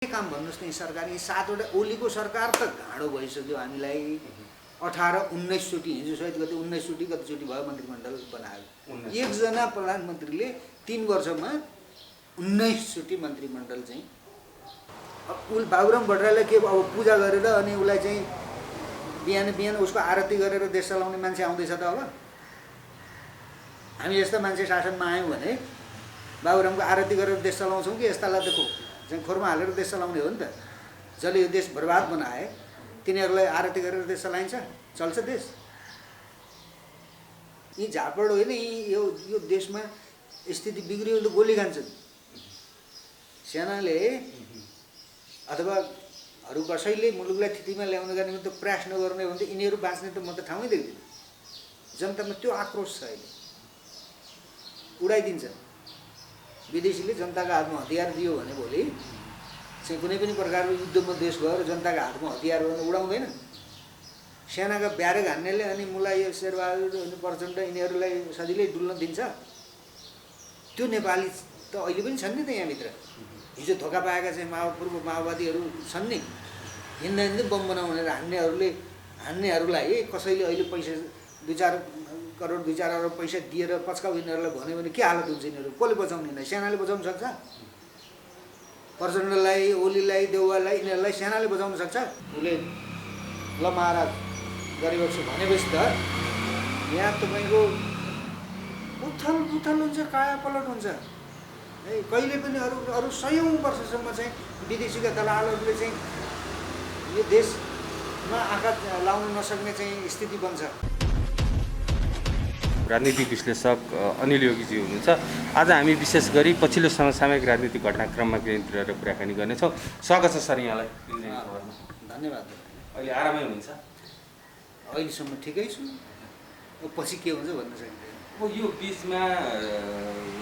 के काम भन्नुहोस् न सरकारी 7वटा ओलीको सरकार त घाँडो भइसक्यो हामीलाई 18-19 चोटि हिजो सहित गते 19 चोटि कतिचोटि भयो मन्त्रीमण्डल बनायो एकजना प्रधानमन्त्रीले 3 वर्षमा 19 चोटि मन्त्रीमण्डल चाहिँ अब बाबुराम भट्टराईलाई के अब पूजा गरेर अनि उसलाई चाहिँ बिहान बिहान उसको आरती गरेर देश चलाउने मान्छे आउँदैछ त अब हामी यस्ता मान्छे शासनमा आयौँ भने बाबुरामको आरती गरेर देश चलाउँछौँ कि यस्तालाई त चाहिँ खोरमा हालेर देश चलाउने हो नि त जसले यो देश बर्बाद बनाए तिनीहरूलाई आरती गरेर देश चलाइन्छ चल्छ देश यी झापड होइन यो देशमा स्थिति बिग्रियो त गोली खान्छन् सेनाले अथवा अरू कसैले मुलुकलाई स्थितिमा ल्याउनका निम्ति प्रयास नगर्ने हो भने त यिनीहरू बाँच्ने त म त ठाउँै देख्दिनँ जनतामा त्यो आक्रोश छ अहिले उडाइदिन्छ विदेशीले जनताको हातमा हतियार दियो भने भोलि चाहिँ कुनै पनि प्रकारको युद्धमा देश गएर जनताको हातमा हतियार गर्न उडाउँदैन सेनाका ब्यारेक हान्नेले अनि मुला यो शेरबहादुर अनि प्रचण्ड यिनीहरूलाई सजिलै डुल्न दिन्छ त्यो नेपाली त अहिले पनि छन् नि त यहाँभित्र हिजो धोका पाएका चाहिँ पूर्व माओवादीहरू छन् नि हिँड्दा हिँड्दै बम बनाउनेर हान्नेहरूलाई कसैले अहिले पैसा 2-4 करोड 2-4 अरब पैसा दिएर पच्काउ यिनीहरूलाई भन्यो भने के हालत हुन्छ यिनीहरू कसले बचाउने नै सेनाले बचाउन सक्छ प्रचण्डलाई ओलीलाई देउवालाई यिनीहरूलाई सेनाले बचाउन सक्छ उसले ल महाराज गरिबक्छ भनेपछि त यहाँ तपाईँको उथल हुन्छ कायापलट हुन्छ है कहिले पनि अरू 100औं वर्षसम्म चाहिँ विदेशीका दलालहरूले चाहिँ यो देशमा आँखा लाउन नसक्ने चाहिँ स्थिति बन्छ। राजनीतिक विश्लेषक अनिल योगीजी हुनुहुन्छ। आज हामी विशेष गरी पछिल्लो समसामयिक राजनीतिक घटनाक्रममा केन्द्रित रहेर कुराकानी गर्नेछौँ। स्वागत छ सर यहाँलाई। धन्यवाद। अहिले आरामै हुनुहुन्छ? अहिलेसम्म ठिकै छु, पछि के हुन्छ भन्न सकिँदैन। यो बिचमा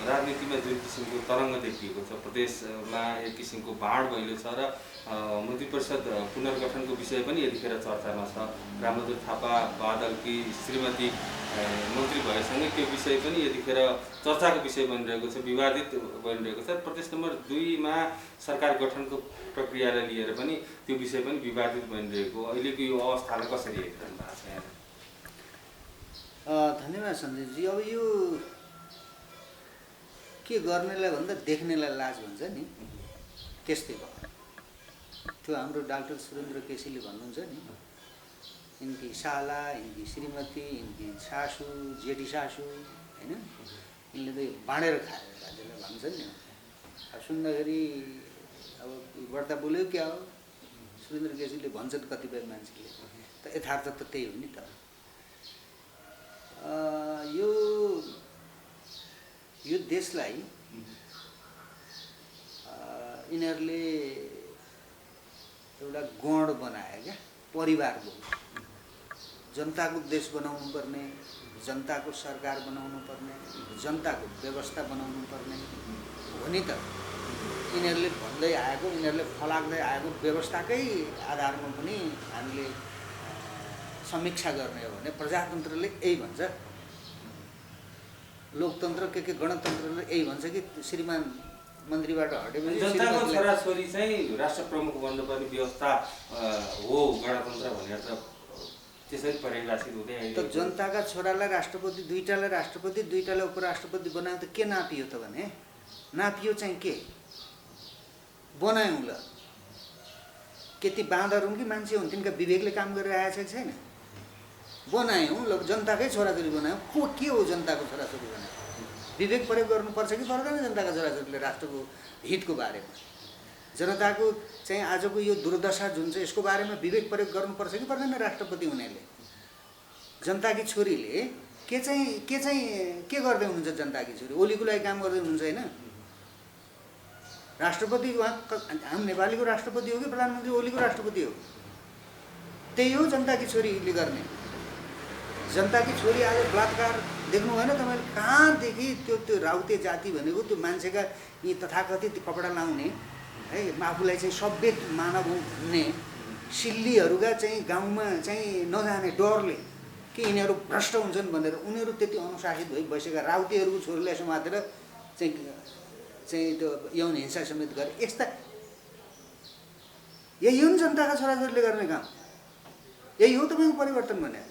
राजनीतिमा जुन किसिमको तरङ्ग देखिएको छ, प्रदेशमा एक किसिमको बाढ भइलो छ र मन्त्री परिषद पुनर्गठनको विषय पनि यतिखेर चर्चामा छ। रामबहादुर थापा बादलकी श्रीमती मन्त्री भएसँगै त्यो विषय पनि यतिखेर चर्चाको विषय बनिरहेको छ, विवादित बनिरहेको छ। प्रदेश नम्बर 2 मा सरकार गठनको प्रक्रियालाई लिएर पनि त्यो विषय पनि विवादित बनिरहेको अहिलेको यो अवस्थालाई कसरी हेरिरहनु भएको छ यहाँ? धन्यवाद सञ्जयजी। अब यो के गर्नेलाई भन्दा देख्नेलाई लाज भन्छ नि, त्यस्तै भयो। त्यो हाम्रो डाक्टर सुरेन्द्र केसीले भन्नुहुन्छ नि, इनकी साला, इनकी श्रीमती, इनकी सासू, जेठी सासू, होइन यिनले त बाँडेर खाएर राज्यलाई भन्छन् नि। अब सुन्दाखेरि अब बढ्ता बोल्यो क्या हो, सुरेन्द्र केसीले भन्छन् कतिपय मान्छेले, त यथार्थ त त्यही हो नि त। यो देशलाई यिनीहरूले एउटा गण बनाए क्या, परिवारको। जनताको देश बनाउनु पर्ने, जनताको सरकार बनाउनु पर्ने, जनताको व्यवस्था बनाउनु पर्ने हो नि त। यिनीहरूले भन्दै आएको, यिनीहरूले फलाक्दै आएको व्यवस्थाकै आधारमा पनि हामीले समीक्षा गर्ने हो भने प्रजातन्त्रले यही भन्छ, लोकतन्त्र के गणतन्त्रले यही भन्छ कि श्रीमान मन्त्रीबाट हटेपछि जनताको छोराछोरी चाहिँ राष्ट्र प्रमुख बन्नुपर्ने व्यवस्था हो गणतन्त्र भनेर त त्यसरी परिभाषित हुँदै आइरहेको छ। त जनताका छोरालाई राष्ट्रपति, दुईटालाई राष्ट्रपति, दुईटालाई उपराष्ट्रपति बनायो त के नापियो त भने? नापियो चाहिँ के बनायौँ ल? के ती बाँदर हुन् कि मान्छे हुन्? तिनका विवेकले काम गरिरहेको छ कि छैन? बनायौँ ल, जनताकै छोराछोरी बनायौँ। के हो जनताको छोराछोरी बनायो? विवेक प्रयोग गर्नुपर्छ कि पर्दैन जनताका छोराछोरीले राष्ट्रको हितको बारेमा? जनताको चाहिँ आजको यो दुर्दशा जुन चाहिँ यसको बारेमा विवेक प्रयोग गर्नुपर्छ कि पर्दैन राष्ट्रपति हुनेले? जनताकी छोरीले के गर्दै हुनुहुन्छ? जनताकी छोरी ओलीको लागि काम गर्दै हुनुहुन्छ होइन? राष्ट्रपति हाम नेपालीको राष्ट्रपति हो कि प्रधानमन्त्री ओलीको राष्ट्रपति हो? त्यही हो जनताकी छोरीले गर्ने। जनताकी छोरी आज बलात्कार देख्नु भएन तपाईँले? कहाँदेखि त्यो राउते जाति भनेको त्यो मान्छेका यी तथाकथित कपडा लाउने है, आफूलाई चाहिँ सभ्य मानव भन्ने सिल्लीहरूका चाहिँ गाउँमा चाहिँ नजाने डरले कि यिनीहरू भ्रष्ट हुन्छन् भनेर उनीहरू त्यति अनुशासित भइ बसेका राउतेहरूको छोरीलाई समातेर चाहिँ त्यो यौन हिंसा समेत गरे। यस्ता यही हो नि जनताका छोराछोरीले गर्ने काम। यही हो तपाईँको परिवर्तन भने।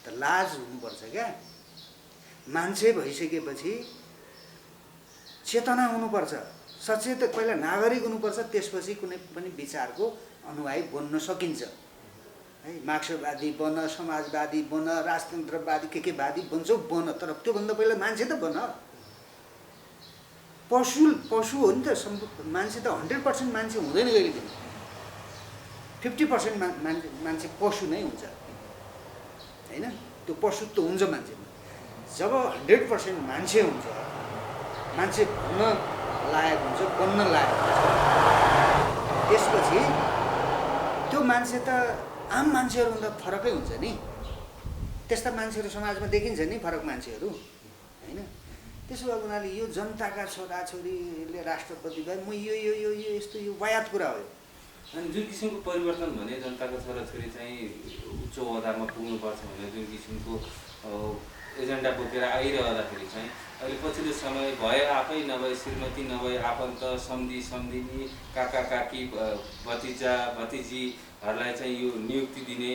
त लाज हुनुपर्छ क्या। मान्छे भइसकेपछि चेतना हुनुपर्छ, सचेत पहिला नागरिक हुनुपर्छ, त्यसपछि कुनै पनि विचारको अनुयायी बन्न सकिन्छ है। मार्क्सवादी बन, समाजवादी बन, राजतन्त्रवादी के वादी बन्छौ बन, तर त्योभन्दा पहिला मान्छे त बन। पशु हो नि त, मान्छे त 100% मान्छे हुँदैन कहिले पनि। 50% मान्छे पशु नै हुन्छ होइन। त्यो पशुत्व हुन्छ मान्छेमा। जब 100% मान्छे हुन्छ, मान्छे भन्न लायक हुन्छ, बन्न लायक हुन्छ, त्यसपछि त्यो मान्छे त आम मान्छेहरूभन्दा फरकै हुन्छ नि। त्यस्ता मान्छेहरू समाजमा देखिन्छ नि, फरक मान्छेहरू होइन। त्यसो भएको हुनाले यो जनताका छोराछोरीले राष्ट्रपति भए म यो यो यो यो यस्तो यो वायात कुरा हो। अनि जुन किसिमको परिवर्तन भने जनताका छोराछोरी चाहिँ उच्च ओहदामा पुग्नुपर्छ भने जुन किसिमको एजेन्डा बोकेर आइरहँदाखेरि चाहिँ अहिले पछिल्लो समय भए आफै नभए श्रीमती नभए आफन्त सम्धिनी काका काकी भतिजा भतिजीहरूलाई चाहिँ यो नियुक्ति दिने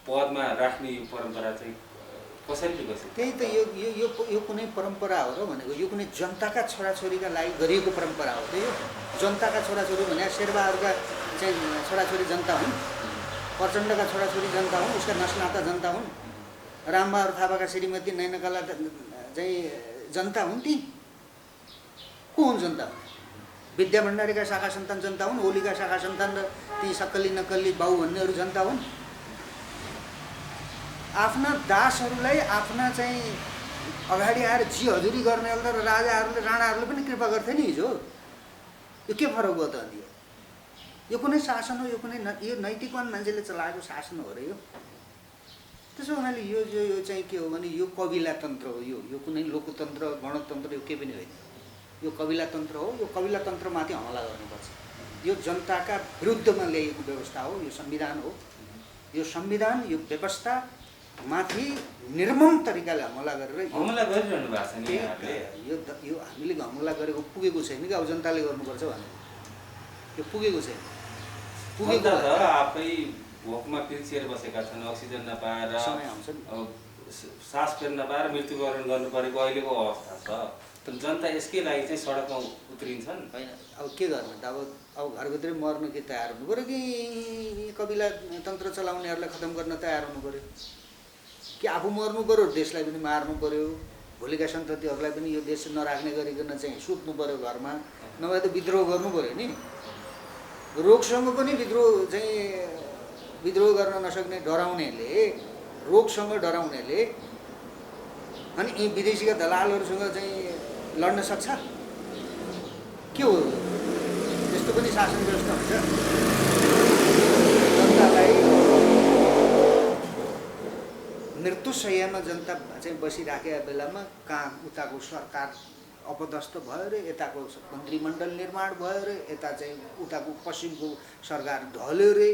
पदमा राख्ने यो परम्परा चाहिँ कसरी बस्यो? त्यही त यो कुनै परम्परा हो र भनेको। यो कुनै जनताका छोराछोरीका लागि गरिएको परम्परा हो। त्यो जनताका छोराछोरी भने शेर्पाहरूका चाहिँ छोराछोरी जनता हुन्, प्रचण्डका छोराछोरी जनता हुन्, उसका नस्नाता जनता हुन्, रामबहादुर थापाका श्रीमती नैनकला चाहिँ जनता हुन्। ती को हुन् जनता? विद्या भण्डारीका शाखा सन्तान जनता हुन्, ओलीका शाखा सन्तान र ती सक्कली नक्कली बाउ भन्नेहरू जनता हुन्। आफ्ना दासहरूलाई आफ्ना चाहिँ अगाडि आएर जी हजुरी गर्नेहरूले र राजाहरूले राणाहरूले पनि कृपा गर्थे नि हिजो। यो के फरक भयो त? अनि यो कुनै शासन हो? यो कुनै यो नैतिकवान मान्छेले चलाएको शासन हो र यो? त्यसो हुनाले यो चाहिँ के हो भने यो कबिला तन्त्र हो। यो कुनै लोकतन्त्र गणतन्त्र यो केही पनि होइन। यो कबिला तन्त्र हो। यो कबिला तन्त्रमाथि हमला गर्नुपर्छ। यो जनताका विरुद्धमा ल्याइएको व्यवस्था हो। यो संविधान हो। यो संविधान, यो व्यवस्था माथि निर्मम तरिकाले हमला गरेर हमला गरिरहनु भएको छ नि यहाँले। यो हामीले हमला गरेको पुगेको छैन कि अब जनताले गर्नुपर्छ भने यो पुगेको छैन। पुगेको त आफै भोकमा पिल्सिएर बसेका छन्, अक्सिजन नपाएर, सास फेर्न नपाएर मृत्युवरण गर्नु परेको अहिलेको अवस्था छ। त जनता यसकै लागि चाहिँ सडकमा उत्रिन्छन् होइन। अब के गर्नु त? अब घरभित्रै मर्नु कि तयार हुनु पऱ्यो कि कबिला तन्त्र चलाउनेहरूलाई खतम गर्न तयार हुनु पऱ्यो कि आफू मर्नु पऱ्यो, देशलाई पनि मार्नु पऱ्यो, भोलिका सन्ततिहरूलाई पनि यो देश नराख्ने गरिकन चाहिँ सुत्नु पऱ्यो घरमा, नभए त विद्रोह गर्नु पऱ्यो नि। रोगसँग पनि विद्रोह गर्न नसक्ने डराउनेले, रोगसँग डराउनेले अनि यी विदेशीका दलालहरूसँग चाहिँ लड्न सक्छ? के हो त्यस्तो पनि शासन व्यवस्था हुन्छ? जनतालाई मृत्युशय्यामा जनता चाहिँ बसिराखेका बेलामा कहाँ उताको सरकार अपदस्थ भयो रे, यताको मन्त्रीमण्डल निर्माण भयो रे, यता चाहिँ उताको पश्चिमको सरकार ढल्यो रे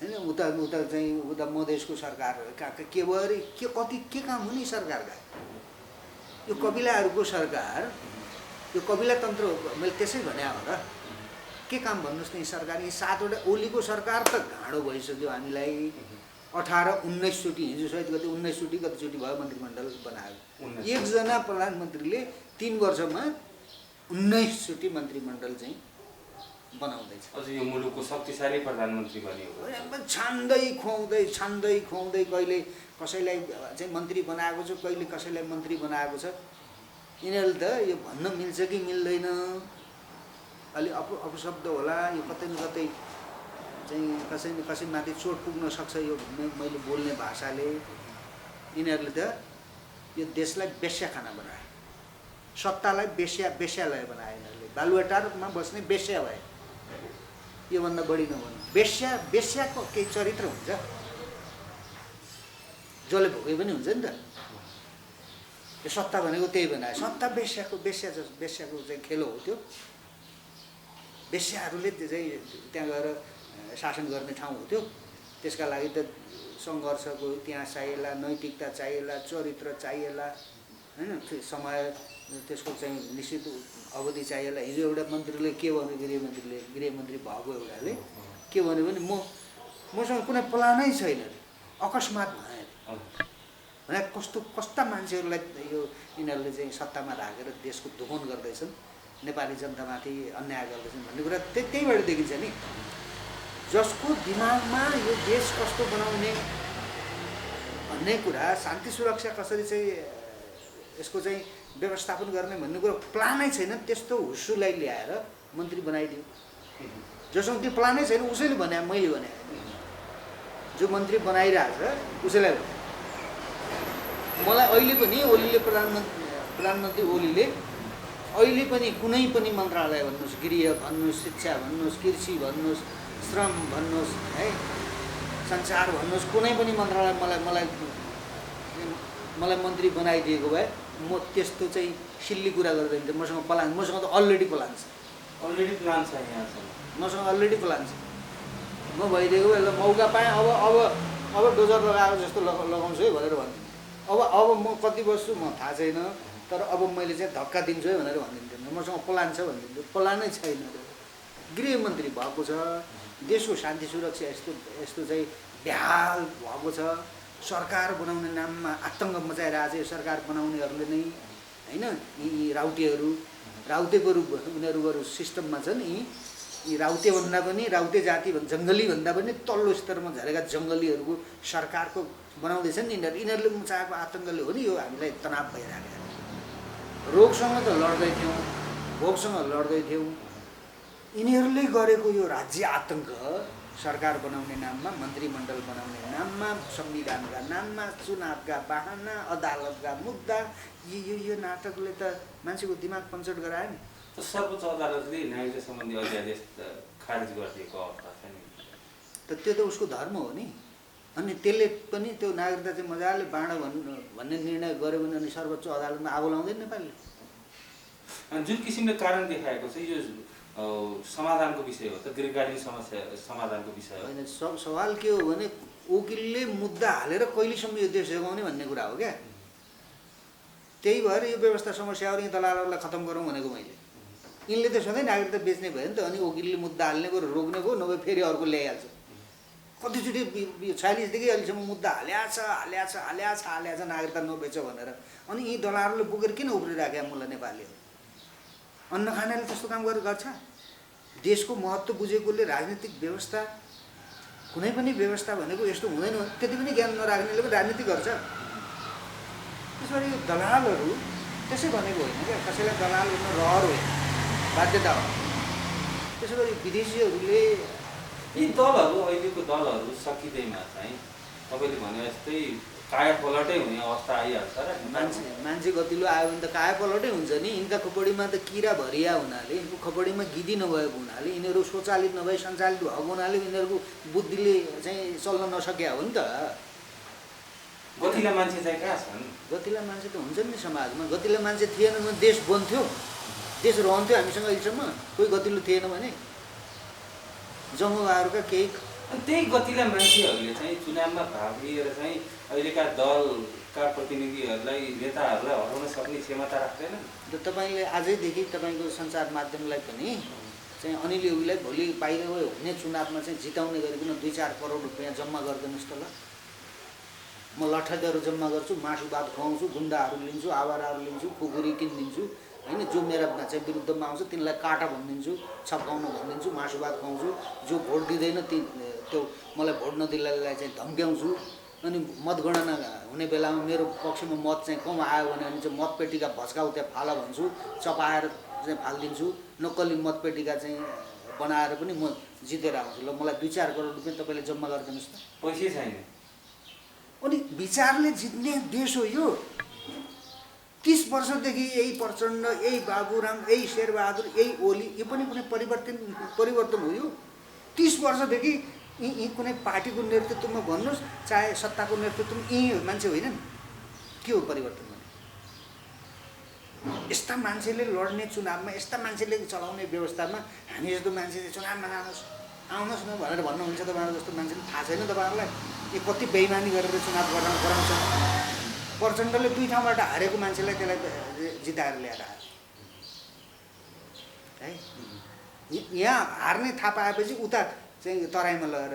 होइन, उता चाहिँ उता मधेसको सरकार के भयो रे, के काम हो नि सरकारका? यो कबिलाहरूको सरकार, यो कबिला तन्त्र मैले त्यसै भने हो र। के काम भन्नुहोस् न? यी सरकार, यी 7वटा ओलीको सरकार त घाँडो भइसक्यो। हामीलाई 18-19 चोटि, हिजो सहित गति 19 चोटि कतिचोटि भयो मन्त्रीमण्डल बनायो। एकजना प्रधानमन्त्रीले 3 वर्षमा 19 चोटि मन्त्रीमण्डल चाहिँ बनाउँदैछ। अझ यो मुलुकको शक्तिशाली प्रधानमन्त्री बनियो। छान्दै खुवाउँदै कहिले कसैलाई चाहिँ मन्त्री बनाएको छ, कहिले कसैलाई मन्त्री बनाएको छ। यिनीहरूले त यो भन्न मिल्छ कि मिल्दैन, अलि अपशब्द होला, यो कतै न कतै चाहिँ कसैमाथि चोट पुग्न सक्छ यो मैले बोल्ने भाषाले। यिनीहरूले त यो देशलाई बेस्याखाना बनाए, सत्तालाई बेस्यालय बनाए। यिनीहरूले बालुवाटारमा बस्ने बेस्या भए। योभन्दा बढी नभन्नु। बेस्याको केही चरित्र हुन्छ, जसले भोगे पनि हुन्छ नि त। यो सत्ता भनेको त्यही बनायो। सत्ता बेस्याको चाहिँ खेल हो त्यो। बेस्याहरूले चाहिँ त्यहाँ गएर शासन गर्ने ठाउँ हो त्यो। त्यसका लागि त सङ्घर्षको इतिहास चाहिएला, नैतिकता चाहिएला, चरित्र चाहिएला होइन समय त्यसको चाहिँ निश्चित अवधि चाहिएला। हिजो एउटा मन्त्रीले के भन्यो, गृहमन्त्री भएको एउटाले के भन्यो भने मसँग कुनै प्लानै छैन अरे, अकस्मात भयो अरे। कस्ता मान्छेहरूलाई यो यिनीहरूले चाहिँ सत्तामा राखेर देशको दोहन गर्दैछन्, नेपाली जनतामाथि अन्याय गर्दैछन् भन्ने कुरा त्यहीबाट देखिन्छ नि। जसको दिमागमा यो देश कस्तो बनाउने भन्ने कुरा, शान्ति सुरक्षा कसरी चाहिँ यसको चाहिँ व्यवस्थापन गर्ने भन्ने कुरा प्लानै छैन, त्यस्तो हुस्सुलाई ल्याएर मन्त्री बनाइदियो। जसमा त्यो प्लानै छैन उसैले भने, मैले भने, जो मन्त्री बनाइरहेछ उसैलाई भने। मलाई अहिले पनि ओलीले प्रधानमन्त्री ओलीले अहिले पनि कुनै पनि मन्त्रालय भन्नुहोस्, गृह भन्नुहोस्, शिक्षा भन्नुहोस्, कृषि भन्नुहोस्, श्रम भन्नुहोस्, है सञ्चार भन्नुहोस्, कुनै पनि मन्त्रालय मलाई मन्त्री बनाइदिएको भए म त्यस्तो चाहिँ सिल्ली कुरा गर्दैन थिएँ। मसँग त अलरेडी प्लान छ। मसँग अलरेडी प्लान छ। म भइदिएको भए मौका पाएँ अब डोजर लगाएको जस्तो लगाउँछु है भनेर भन्थेँ। अब म कति बस्छु म थाहा छैन, तर अब मैले चाहिँ धक्का दिन्छु है भनेर भनिदिन्थेँ। मसँग प्लान छ भनिदिन्थेँ। प्लानै छैन। गृहमन्त्री भएको छ, देशको शान्ति सुरक्षा यस्तो चाहिँ बेहाल भएको छ। सरकार बनाउने नाममा आतङ्क मचाइरहेको छ यो सरकार बनाउनेहरूले नै, होइन। यी राउतेको रूप उनीहरू सिस्टममा छन्। यी राउतेभन्दा पनि, राउते जाति जङ्गलीभन्दा पनि तल्लो स्तरमा झरेका जङ्गलीहरूको सरकारको बनाउँदैछन् नि यिनीहरूले मचाएको आतङ्कले हो नि यो हामीलाई तनाव भइरहेको। रोगसँग त लड्दै थियौँ, भोकसँग लड्दै थियौँ। यिनीहरूले गरेको यो राज्य आतङ्क, सरकार बनाउने नाममा, मन्त्रीमण्डल बनाउने नाममा, संविधानका नाममा, चुनावका बाहना, अदालतका मुद्दा, यो नाटकले त मान्छेको दिमाग पञ्चर गरायो नि। सर्वोच्च अदालतले नागरिकता सम्बन्धी अध्यादेश खारेज गरिदिएको अवस्था छ नि। त्यो त उसको धर्म हो नि। अनि त्यसले पनि त्यो नागरिकता चाहिँ मजाले बाँड भन्ने निर्णय गर्यो भने अनि सर्वोच्च अदालतमा आगो लाउँदैन नेपालले। जुन किसिमले कारण देखाएको छ यो समाधानको विषय हो त, दीर्घकालीन समस्या समाधानको विषय हो होइन। सवाल के हो भने वकिलले मुद्दा हालेर कहिलेसम्म यो देश जोगाउने भन्ने कुरा हो क्या। त्यही भएर यो व्यवस्था समस्याहरू यी दलालहरूलाई खत्तम गरौँ भनेको मैले। यिनले त सधैँ नागरिकता बेच्ने भयो नि त। अनि वकिलले मुद्दा हाल्ने भयो, रोक्ने भयो, नभए फेरि अर्को ल्याइहाल्छ। कतिचोटि 46देखि अहिलेसम्म मुद्दा हाल्याछ नागरिकता नबेच भनेर। अनि यी दलालहरूले बोकेर किन उफ्रिराख्या मुला नेपाली हो? अन्न खानाले त्यस्तो काम गर्छ? देशको महत्त्व बुझेकोले राजनीतिक व्यवस्था, कुनै पनि व्यवस्था भनेको यस्तो हुँदैन त्यति पनि ज्ञान नराख्नेले पनि राजनीति गर्छ। त्यसरी यो दलालहरू त्यसै भनेको होइन क्या, कसैलाई दलाल हुन रहर होइन, बाध्यता हो। त्यसो गरी विदेशीहरूले यी दलहरू, अहिलेको दलहरू सकिँदैमा चाहिँ तपाईँले भने जस्तै कायापलटै हुने अवस्था आइहाल्छ र मान्छे गतिलो आयो भने त कायापलटै हुन्छ नि। यिनका खोपडीमा त किरा भरिया हुनाले, यिनको खोपडीमा गिदी नभएको हुनाले, यिनीहरू स्वचालित नभए सञ्चालित भएको हुनाले यिनीहरूको बुद्धिले चाहिँ चल्न नसक्या हो नि त। गतिला मान्छे चाहिँ कहाँ छन्? गतिला मान्छे त हुन्छन् नि समाजमा। गतिला मान्छे थिएन भने देश बन्थ्यो, देश रहन्थ्यो हामीसँग अहिलेसम्म? कोही गतिलो थिएन भने जङ्गलहरूका केही त्यही गतिला मान्छेहरूले चाहिँ चुनावमा भाग लिएर चाहिँ अहिलेका दलका प्रतिनिधिहरूलाई, नेताहरूलाई हराउन सक्ने क्षमता राख्दैन। तपाईँले आजैदेखि तपाईँको सञ्चार माध्यमलाई पनि चाहिँ अनिल योगीलाई भोलि बाहिर हुने चुनावमा चाहिँ जिताउने गरिकन 2-4 करोड रुपियाँ जम्मा गरिदिनुहोस् त ल। म लट्ठाहरू जम्मा गर्छु, मासु भात खुवाउँछु, गुन्डाहरू लिन्छु, आवाराहरू लिन्छु, खुकुरी किनिदिन्छु, होइन। जो मेरा चाहिँ विरुद्धमा आउँछ तिनलाई काटा भनिदिन्छु, छप्काउन भनिदिन्छु, मासु भात खुवाउँछु। जो भोट दिँदैन त्यो मलाई भोट नदिनेलाई चाहिँ धम्क्याउँछु। अनि मतगणना हुने बेलामा मेरो पक्षमा मत चाहिँ कम आयो भने चाहिँ मतपेटिका भच्काउ त्यहाँ फाल भन्छु, चपाएर चाहिँ फालिदिन्छु। नक्कली मतपेटिका चाहिँ बनाएर पनि म जितेर आउँछु। ल मलाई 2-4 करोड रुपियाँ तपाईँले जम्मा गरिदिनुहोस् त। पैसै छैन। अनि विचारले जित्ने देश हो यो। 30 वर्षदेखि यही प्रचण्ड, यही बाबुराम, यही शेरबहादुर, यही ओली, यो पनि कुनै परिवर्तन हो यो। 30 वर्षदेखि यी कुनै पार्टीको नेतृत्वमा भन्नुहोस्, चाहे सत्ताको नेतृत्वमा यी मान्छे होइनन्। के हो परिवर्तन भने? यस्ता मान्छेले लड्ने चुनावमा, यस्ता मान्छेले चलाउने व्यवस्थामा हामी जस्तो मान्छे चुनावमा आउनुहोस् न भनेर भन्नुहुन्छ। तपाईँहरू जस्तो मान्छेले थाहा छैन तपाईँहरूलाई यो कति बेइमानी गरेर चुनाव गराउँछ। प्रचण्डले 2 ठाउँबाट हारेको मान्छेलाई त्यसलाई जिताएर ल्याएर आयो है। यहाँ हार्ने थाहा पाएपछि उता चाहिँ तराईमा लगेर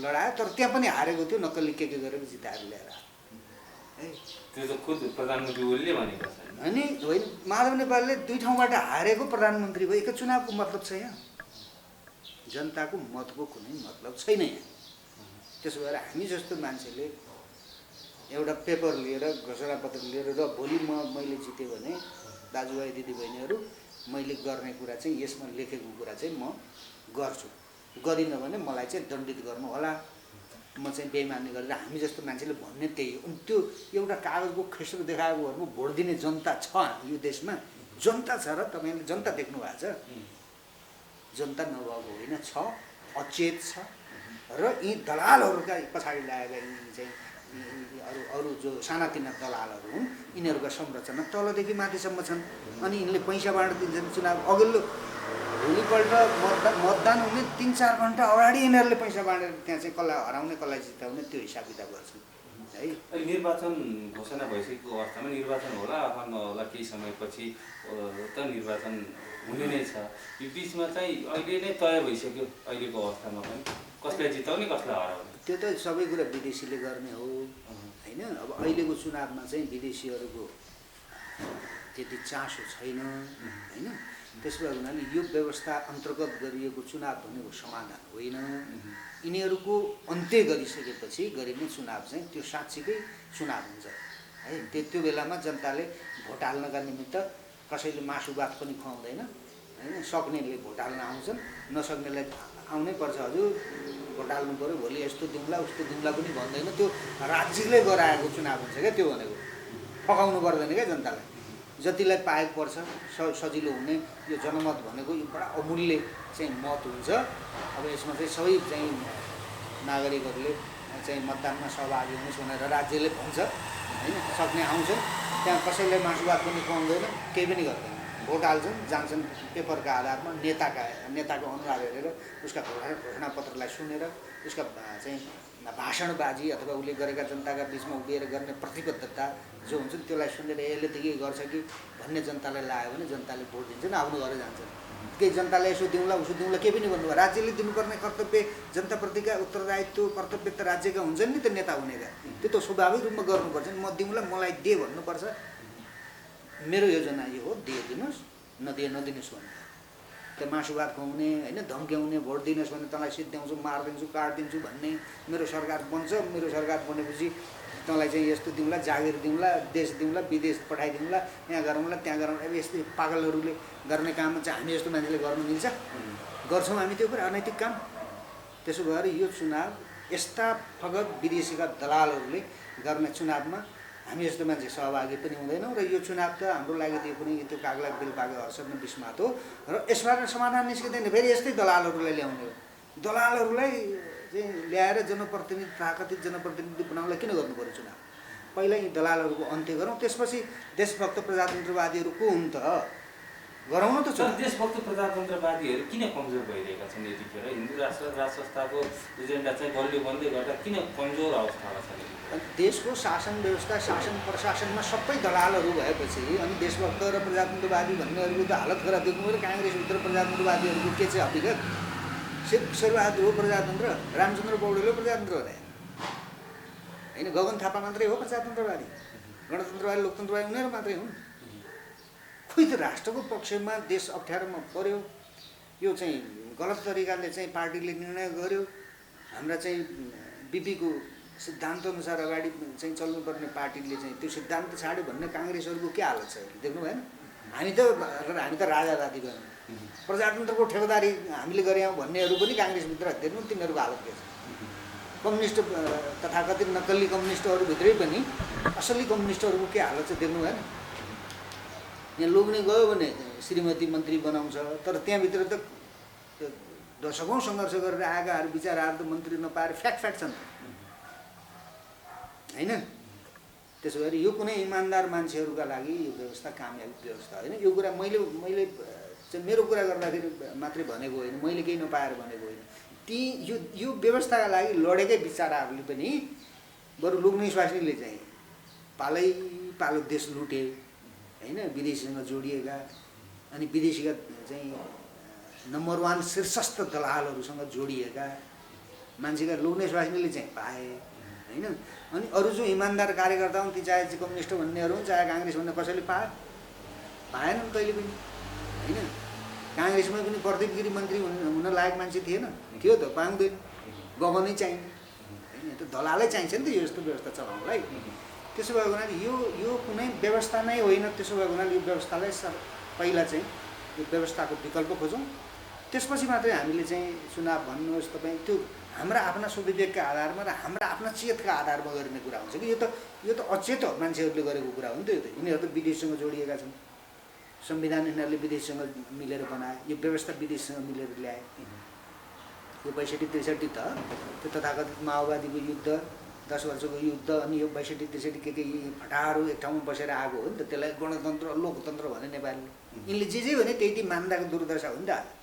लडायो, तर त्यहाँ पनि हारेको थियो, नक्कली के गरेर जिताएर ल्याएर आयो है। त्यो त खुद प्रधानमन्त्री ओलीले भनेको छ अनि होइन, माधव नेपालले 2 ठाउँबाट हारेको प्रधानमन्त्री भयो। एक चुनावको मतलब छ यहाँ, जनताको मतको कुनै मतलब छैन यहाँ। त्यसो भएर हामी जस्तो मान्छेले एउटा पेपर लिएर, घोषणापत्र लिएर र भोलि मैले जितेँ भने दाजुभाइ दिदीबहिनीहरू, मैले गर्ने कुरा चाहिँ यसमा लेखेको कुरा चाहिँ म गर्छु, गरिनँ भने मलाई चाहिँ दण्डित गर्नु होला, म चाहिँ बेइमानी गरेर, हामी जस्तो मान्छेले भन्ने त्यही हो। अनि त्यो एउटा कागजको खेसरो देखाएको भरमा भोट दिने जनता छ यो देशमा, जनता छ र तपाईँले जनता देख्नु भएको छ, जनता नभएको होइन, छ, अचेत छ। र यी दलालहरूका पछाडि लागेका यी चाहिँ अरू जो सानातिना दलालहरू हुन्, यिनीहरूका संरचना तलदेखि माथिसम्म छन्। अनि यिनले पैसा बाँड्न दिन्छन्। चुनाव अघिल्लो भोलिपल्ट मतदान हुने 3-4 घन्टा अगाडि यिनीहरूले पैसा बाँडेर त्यहाँ चाहिँ कसलाई हराउने कसलाई जिताउने त्यो हिसाब किताब गर्छन् है। निर्वाचन घोषणा भइसकेको अवस्थामा निर्वाचन होला अथवा नहोला केही समयपछि त निर्वाचन हुने नै छ। यो बिचमा चाहिँ अहिले नै तय भइसक्यो अहिलेको अवस्थामा पनि कसलाई जिताउने कसलाई हराउने। त्यो त सबै कुरा विदेशीले गर्ने हो होइन। अब अहिलेको चुनावमा चाहिँ विदेशीहरूको त्यति चासो छैन होइन। त्यसो भए हुनाले यो व्यवस्था अन्तर्गत गरिएको चुनाव भनेको समाधान होइन। यिनीहरूको अन्त्य गरिसकेपछि गरिने चुनाव चाहिँ त्यो साँच्चीकै चुनाव हुन्छ है। त्यो बेलामा जनताले भोट हाल्नका निमित्त कसैले मासु भात पनि खुवाउँदैन होइन। सक्नेले भोट हाल्न आउँछन्, नसक्नेलाई आउनै पर्छ, हजुर भोट हाल्नु पऱ्यो, भोलि यस्तो दिउँला उस्तो दिउँला पनि भन्दैन। त्यो राज्यले गराएको चुनाव हुन्छ क्या त्यो भनेको, फकाउनु पर्दैन क्या जनतालाई। जतिलाई पाएको पर्छ सजिलो हुने यो जनमत भनेको यो बडा अमूल्य चाहिँ मत हुन्छ। अब यसमा चाहिँ सबै चाहिँ नागरिकहरूले चाहिँ मतदानमा सहभागी हुनुहोस् भनेर राज्यले भन्छ होइन। सक्ने आउँछन्, त्यहाँ कसैलाई मासुभात पनि खुवाउँदैन, केही पनि गर्दैन, भोट हाल्छन्, जान्छन् पेपरका आधारमा, नेताको अनुहार हेरेर, उसका घोषणापत्रलाई सुनेर, उसका चाहिँ भाषणबाजी अथवा उसले गरेका जनताका बिचमा उभिएर गर्ने प्रतिबद्धता जो हुन्छ त्यसलाई सुनेर यसले त के गर्छ कि भन्ने जनतालाई लाग्यो भने जनताले भोट दिन्छन्, आफ्नो घर जान्छन्। केही जनताले यसो दिउँला उसो दिउँला केही पनि भन्नुभयो। राज्यले दिनुपर्ने कर्तव्य, जनताप्रतिका उत्तरदायित्व कर्तव्य त राज्यका हुन्छन् नि त नेता हुनेका, त्यो त स्वाभाविक रूपमा गर्नुपर्छ नि। म दिउँला मलाई दे भन्नुपर्छ, मेरो योजना यो हो, दिनुहोस्, नदिनुहोस् भन्नु। त्यो मासुभात खुवाउने होइन, धम्क्याउने, भोट दिनुहोस् भने तँलाई सिद्ध्याउँछु, मारिदिन्छु, काटिदिन्छु भन्ने। मेरो सरकार बन्छ, मेरो सरकार बनेपछि तँलाई चाहिँ यस्तो दिउँला, जागिर दिउँला, देश दिउँला, विदेश पठाइदिउँला, यहाँ गरौँला त्यहाँ गरौँ। अब यस्तै पागलहरूले गर्ने काम चाहिँ हामी जस्तो मान्छेले गर्नु मिल्छ? गर्छौँ हामी त्यो कुरा, अनैतिक काम। त्यसो भएर यो चुनाव यस्ता फगत विदेशीका दलालहरूले गर्ने चुनावमा हामी जस्तो मान्छे सहभागी पनि हुँदैनौँ। र यो चुनाव त हाम्रो लागि त्यो पनि त्यो कागलाई बेलपाको हर्षद न विस्मात हो। र यसबाट समाधान निस्किँदैन, फेरि यस्तै दलालहरूलाई ल्याउने हो। दलालहरूलाई चाहिँ ल्याएर जनप्रतिनिधि, प्राकृतिक जनप्रतिनिधि बनाउनलाई किन गर्नु पर्यो चुनाव? पहिला यी दलालहरूको अन्त्य गरौँ, त्यसपछि देशभक्त प्रजातन्त्रवादीहरू को हुन् त गरौँ न त चुनाव। देशभक्त प्रजातन्त्रवादीहरू किन कमजोर भइरहेका छन् यतिखेर? हिन्दू राष्ट्र संस्थाको एजेन्डा चाहिँ बलियो बन्दै गर्दा किन कमजोर अवस्थामा छन्? देशको शासन व्यवस्था, शासन प्रशासनमा सबै दलालहरू भएपछि अनि देशभक्त र प्रजातन्त्रवादी भन्नेहरूको त हालत खराब देख्नु पऱ्यो। काङ्ग्रेसभित्र प्रजातन्त्रवादीहरूको के चाहिँ हकीकत? शेरबहादुर हो प्रजातन्त्र, रामचन्द्र पौडेल हो प्रजातन्त्र होइन, गगन थापा मात्रै हो प्रजातन्त्रवादी, गणतन्त्रवादी लोकतन्त्रवादी उनीहरू मात्रै हुन्। खोइ त राष्ट्रको पक्षमा देश अप्ठ्यारोमा पर्यो, यो चाहिँ गलत तरिकाले चाहिँ पार्टीले निर्णय गर्यो, हाम्रा चाहिँ बिपीको सिद्धान्तअनुसार अगाडि चाहिँ चल्नुपर्ने पार्टीले चाहिँ त्यो सिद्धान्त छाड्यो भन्ने काङ्ग्रेसहरूको के हालत छ देख्नु भएन? हामी त राजावादी भयौँ, प्रजातन्त्रको ठेकेदारी हामीले गऱ्यौँ भन्नेहरू पनि काङ्ग्रेसभित्र हेर्नु तिनीहरूको हालत के छ? कम्युनिस्ट तथाकथित नक्कली कम्युनिस्टहरूभित्रै पनि असली कम्युनिस्टहरूको के हालत छ देख्नु भएन? यहाँ लोग्ने गयो भने श्रीमती मन्त्री बनाउँछ, तर त्यहाँभित्र त दशकौँ सङ्घर्ष गरेर आएकाहरू बिचाराहरू त मन्त्री नपाएर फ्याट छन् होइन। त्यसो गरी यो कुनै इमान्दार मान्छेहरूका लागि यो व्यवस्था कामयाबी व्यवस्था होइन। यो कुरा मैले चाहिँ मेरो कुरा गर्दाखेरि मात्रै भनेको होइन, मैले केही नपाएर भनेको होइन। यो व्यवस्थाका लागि लडेकै बिचाराहरूले पनि बरु लोग्ने स्वास्नीले चाहिँ पालो देश लुटे होइन, विदेशीसँग जोडिएका अनि विदेशीका चाहिँ नम्बर 1 शीर्षस्थ दलालहरूसँग जोडिएका मान्छेका लोग्ने स्वास्नीले चाहिँ पाए होइन। अनि अरू जो इमान्दार कार्यकर्ता हुन् ती चाहे चाहिँ कम्युनिस्ट भन्नेहरू हुन् चाहे काङ्ग्रेस भन्ने कसैले पाएनन् कहिले पनि होइन। काङ्ग्रेसमा पनि प्रदीप गिरी मन्त्री हुन लायक मान्छे थिएन, के हो त पाउँदैन, गभर्नै चाहिने होइन, त्यो दलालै चाहिन्छ नि त यो यस्तो व्यवस्था चलाउनलाई। त्यसो भएको हुनाले यो कुनै व्यवस्था नै होइन। त्यसो भएको हुनाले यो व्यवस्थालाई पहिला चाहिँ यो व्यवस्थाको विकल्प खोजौँ, त्यसपछि मात्रै हामीले चाहिँ चुनाव भन्नुहोस् तपाईँ त्यो हाम्रा आफ्ना सुविवेकका आधारमा र हाम्रा आफ्ना चेतका आधारमा गरिने कुरा हुन्छ कि यो त अचेत मान्छेहरूले गरेको कुरा हो नि त। यो त यिनीहरू त विदेशसँग जोडिएका छन्, संविधान यिनीहरूले विदेशसँग मिलेर बनाए, यो व्यवस्था विदेशसँग मिलेर ल्याए। यो ६२-६३ त त्यो तथाकथित माओवादीको युद्ध 10 वर्षको युद्ध अनि यो ६२-६३ के फटाहरू एक ठाउँमा बसेर आएको हो नि त। त्यसलाई गणतन्त्र लोकतन्त्र भने नेपालले यिनले जे भने त्यही मान्दाको दुर्दशा हो नि त।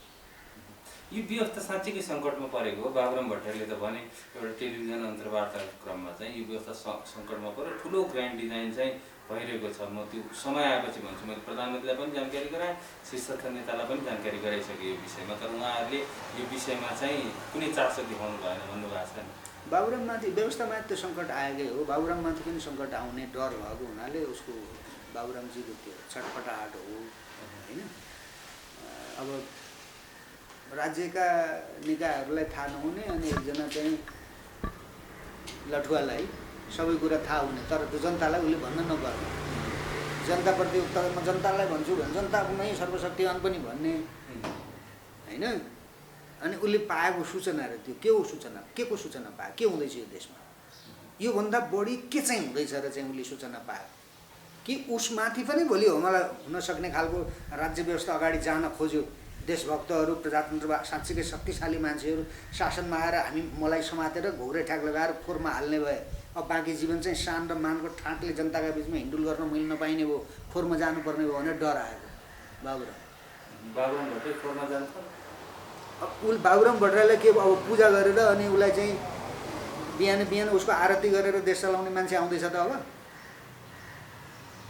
यो व्यवस्था साँच्चीकै सङ्कटमा परेको हो। बाबुराम भट्टराईले त भने एउटा टेलिभिजन अन्तर्वार्ताको क्रममा चाहिँ यो व्यवस्था सङ्कटमा परेर ठुलो ग्रान्ड डिजाइन चाहिँ भइरहेको छ। म त्यो समय आएपछि भन्छु, मैले प्रधानमन्त्रीलाई पनि जानकारी गराएँ, शीर्षस्थ नेतालाई पनि जानकारी गराइसकेँ यो विषयमा, तर उहाँहरूले यो विषयमा चाहिँ कुनै चासो देखाउनु भएन भन्नुभएको छ नि। बाबुराममाथि व्यवस्थामाथि त्यो सङ्कट आएकै हो। बाबुराममाथि पनि सङ्कट आउने डर भएको हुनाले उसको बाबुरामजीको त्यो छटपटाहट हो होइन। अब राज्यका निकायहरूलाई थाहा नहुने अनि एकजना चाहिँ लठुवालाई सबै कुरा थाहा हुने, तर त्यो जनतालाई उसले भन्न नपर्ने, जनताप्रति म जनतालाई भन्छु भने जनता कुनै सर्वशक्तिवान पनि भन्ने होइन। अनि उसले पाएको सूचना र त्यो के हो सूचना, के को सूचना पायो, के हुँदैछ यो देशमा, योभन्दा बढी के चाहिँ हुँदैछ र चाहिँ उसले सूचना पायो कि उसमाथि पनि भोलि हमला हुन सक्ने खालको राज्य व्यवस्था अगाडि जान खोज्यो। देशभक्तहरू, प्रजातन्त्र साँच्चीकै शक्तिशाली मान्छेहरू शासनमा आएर मलाई समातेर घोग्रे ठ्याक लगाएर फोरमा हाल्ने भए अब बाँकी जीवन चाहिँ शान र मानको ठाँटले जनताका बिचमा हिन्डुल गर्न मिल्न नपाइने भयो, फोरमा जानुपर्ने भयो भनेर डर आएको बाबुराम भट्टराई फोरमा जान्छ। अब बाबुराम भट्टराईलाई के अब पूजा गरेर अनि उसलाई चाहिँ बिहान उसको आरती गरेर देश चलाउने मान्छे आउँदैछ त। अब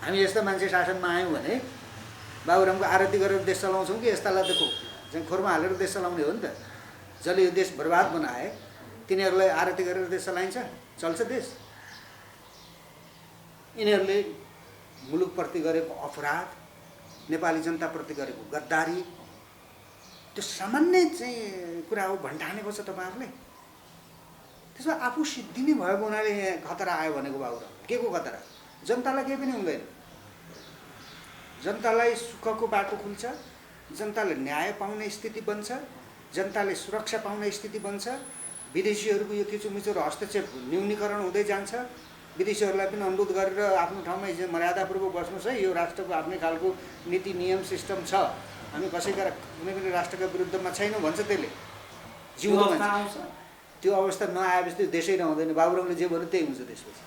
हामी यस्ता मान्छे शासनमा आयौँ भने बाबुरामको आरती गरेर देश चलाउँछौँ कि यस्तालाई त चाहिँ खोरमा हालेर देश चलाउने हो नि त। जसले यो देश बर्बाद बनाए तिनीहरूलाई आरती गरेर देश चलाइन्छ, चल्छ देश? यिनीहरूले मुलुकप्रति गरेको अपराध, नेपाली जनताप्रति गरेको गद्दारी, त्यो सामान्य चाहिँ कुरा हो भन्ठानेको छ तपाईँहरूले। त्यसमा आफू सिद्धिने भएको हुनाले खतरा आयो भनेको बाबुराम। के को खतरा? जनतालाई केही पनि हुँदैन, जनतालाई सुखको बाटो खुल्छ, जनताले न्याय पाउने स्थिति बन्छ, जनताले सुरक्षा पाउने स्थिति बन्छ, विदेशीहरूको यो थिचोमिचो र हस्तक्षेप न्यूनीकरण हुँदै जान्छ। विदेशीहरूलाई पनि अनुरोध गरेर आफ्नो ठाउँमा मर्यादापूर्वक बस्नुहोस् है, यो राष्ट्रको आफ्नै खालको नीति नियम सिस्टम छ, हामी कसैका कुनै पनि राष्ट्रका विरुद्धमा छैनौँ भन्छ। त्यसले जिउँदो मान्छे त्यो अवस्था नआएपछि त्यो देशै रहँदैन। बाबुरामले जे भन्यो त्यही हुन्छ। त्यसपछि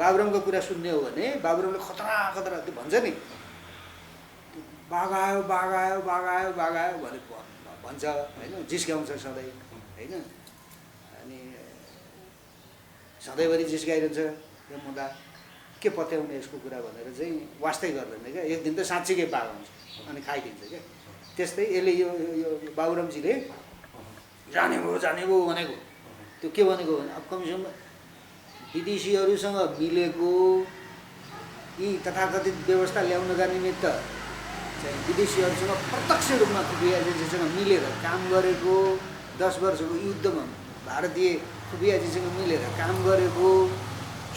बाबुरामको कुरा सुन्ने हो भने बाबुरामले खतरा त्यो भन्छ नि, बाघ आयो भने भन्छ होइन, जिस्काउँछ सधैँ होइन। अनि सधैँभरि जिस्काइरहन्छ यो मुद्दा के पत्याउने यसको कुरा भनेर चाहिँ वास्तै गर्दैन क्या। एक दिन त साँच्चीकै बाघ हुन्छ अनि खाइदिन्छ क्या। त्यस्तै यसले यो बाबुरामजीले जाने भयो भनेको त्यो के भनेको भने अब कमसेकम विदेशीहरूसँग मिलेको यी तथाकथित व्यवस्था ल्याउनका निमित्त चाहिँ विदेशीहरूसँग प्रत्यक्ष रूपमा खुफिया एजेन्सीसँग मिलेर काम गरेको, 10 वर्षको युद्धमा भारतीय खुफिया एजेन्सीसँग मिलेर काम गरेको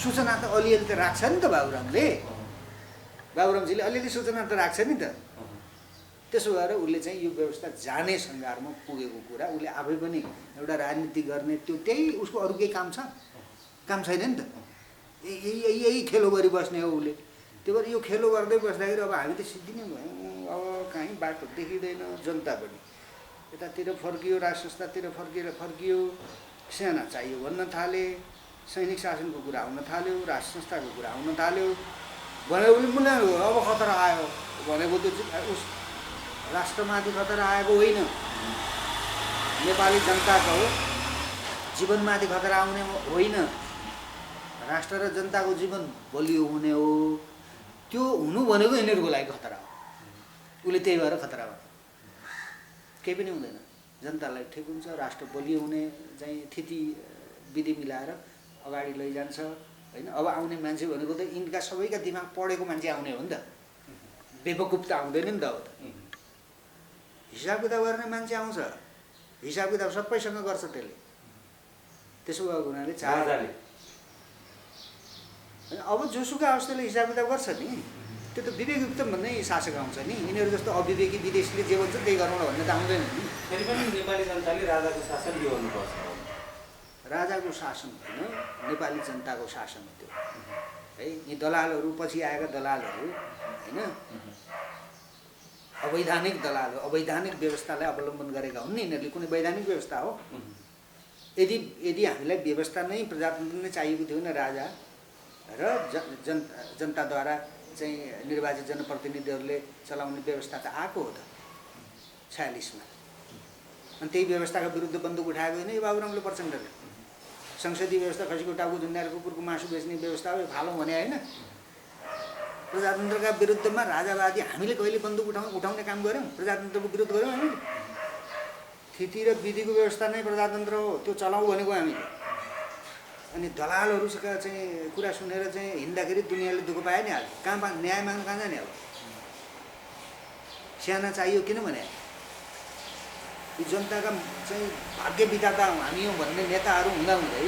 सूचना त अलिअलि त राख्छ नि त बाबुरामजीले अलिअलि सूचना त राख्छ नि त। त्यसो भएर उसले चाहिँ यो व्यवस्था जाने सङ्घारमा पुगेको कुरा उसले आफै पनि एउटा राजनीति गर्ने त्यो त्यही उसको अरू केही काम छ? काम छैन नि त। यही खेलो गरिबस्ने हो उसले। त्यो भएर यो खेलो गर्दै बस्दाखेरि अब हामी त सिद्धिने भयौँ। अब कहीँ बाटो देखिँदैन, जनता पनि यतातिर फर्कियो, राज संस्थातिर फर्कियो, सेना चाहियो भन्न थाले, सैनिक शासनको कुरा आउन थाल्यो, राज संस्थाको कुरा आउन थाल्यो भनेर उसले मुल्याउनु भयो। अब खतरा आयो भनेको त उस राष्ट्रमाथि खतरा आएको होइन, नेपाली जनताको जीवनमाथि खतरा आउने होइन, राष्ट्र र जनताको जीवन बलियो हुने हो, त्यो हुनु भनेको यिनीहरूको लागि खतरा हो। उसले त्यही भएर खतरा भयो, केही पनि हुँदैन। जनतालाई ठिक हुन्छ, राष्ट्र बलियो हुने चाहिँ थिति विधि मिलाएर अगाडि लैजान्छ होइन। अब आउने मान्छे भनेको त यिनका सबैका दिमाग पढेको मान्छे आउने हो नि त, बेवकुफ त आउँदैन नि त। अब त हिसाब किताब गर्ने मान्छे आउँछ, हिसाब किताब सबैसँग गर्छ त्यसले। त्यसो भएको हुनाले अब जोसुकै अवस्थाले हिसाब किताब गर्छ नि, त्यो त विवेकयुक्त भन्ने शासक आउँछ नि। यिनीहरू जस्तो अविवेकी विदेशीले जे भन्छ त्यही गरौँ भन्ने त आउँदैन नि। फेरि पनि नेपाली जनताले राजाको शासन लिनुपर्छ। राजाको शासन होइन, नेपाली जनताको शासन हो त्यो है। यी दलालहरू, पछि आएका दलालहरू होइन, अवैधानिक दलाल हो, अवैधानिक व्यवस्थालाई अवलम्बन गरेका हुन् नि यिनीहरूले। कुनै वैधानिक व्यवस्था हो? यदि हामीलाई व्यवस्था नै प्रजातन्त्र नै चाहिएको थियो भने राजा र जनताद्वारा चाहिँ निर्वाचित जनप्रतिनिधिहरूले चलाउने व्यवस्था त आएको हो त 46 मा। अनि त्यही व्यवस्थाका विरुद्ध बन्दुक उठाएको होइन यो बाबुरामले प्रचण्डले। संसदीय व्यवस्था खसीको टाउको झुन्डाएर कुकुरको मासु बेच्ने व्यवस्था हो, फालौँ भने होइन। प्रजातन्त्रका विरुद्धमा राजावादी हामीले कहिले बन्दुक उठाउने काम गऱ्यौँ? प्रजातन्त्रको विरुद्ध गऱ्यौँ हामीले? थिति र विधिको व्यवस्था नै प्रजातन्त्र हो, त्यो चलाऊ भनेको हामीले। अनि दलालहरूसँग चाहिँ कुरा सुनेर चाहिँ हिँड्दाखेरि दुनियाँले दुःख पायो नि। हाल कहाँ न्याय माग्नु कहाँ जाने? अब स्याना चाहियो किन भने यी जनताका चाहिँ भाग्य विधाता हामी हौँ भन्ने नेताहरू हुँदाहुँदै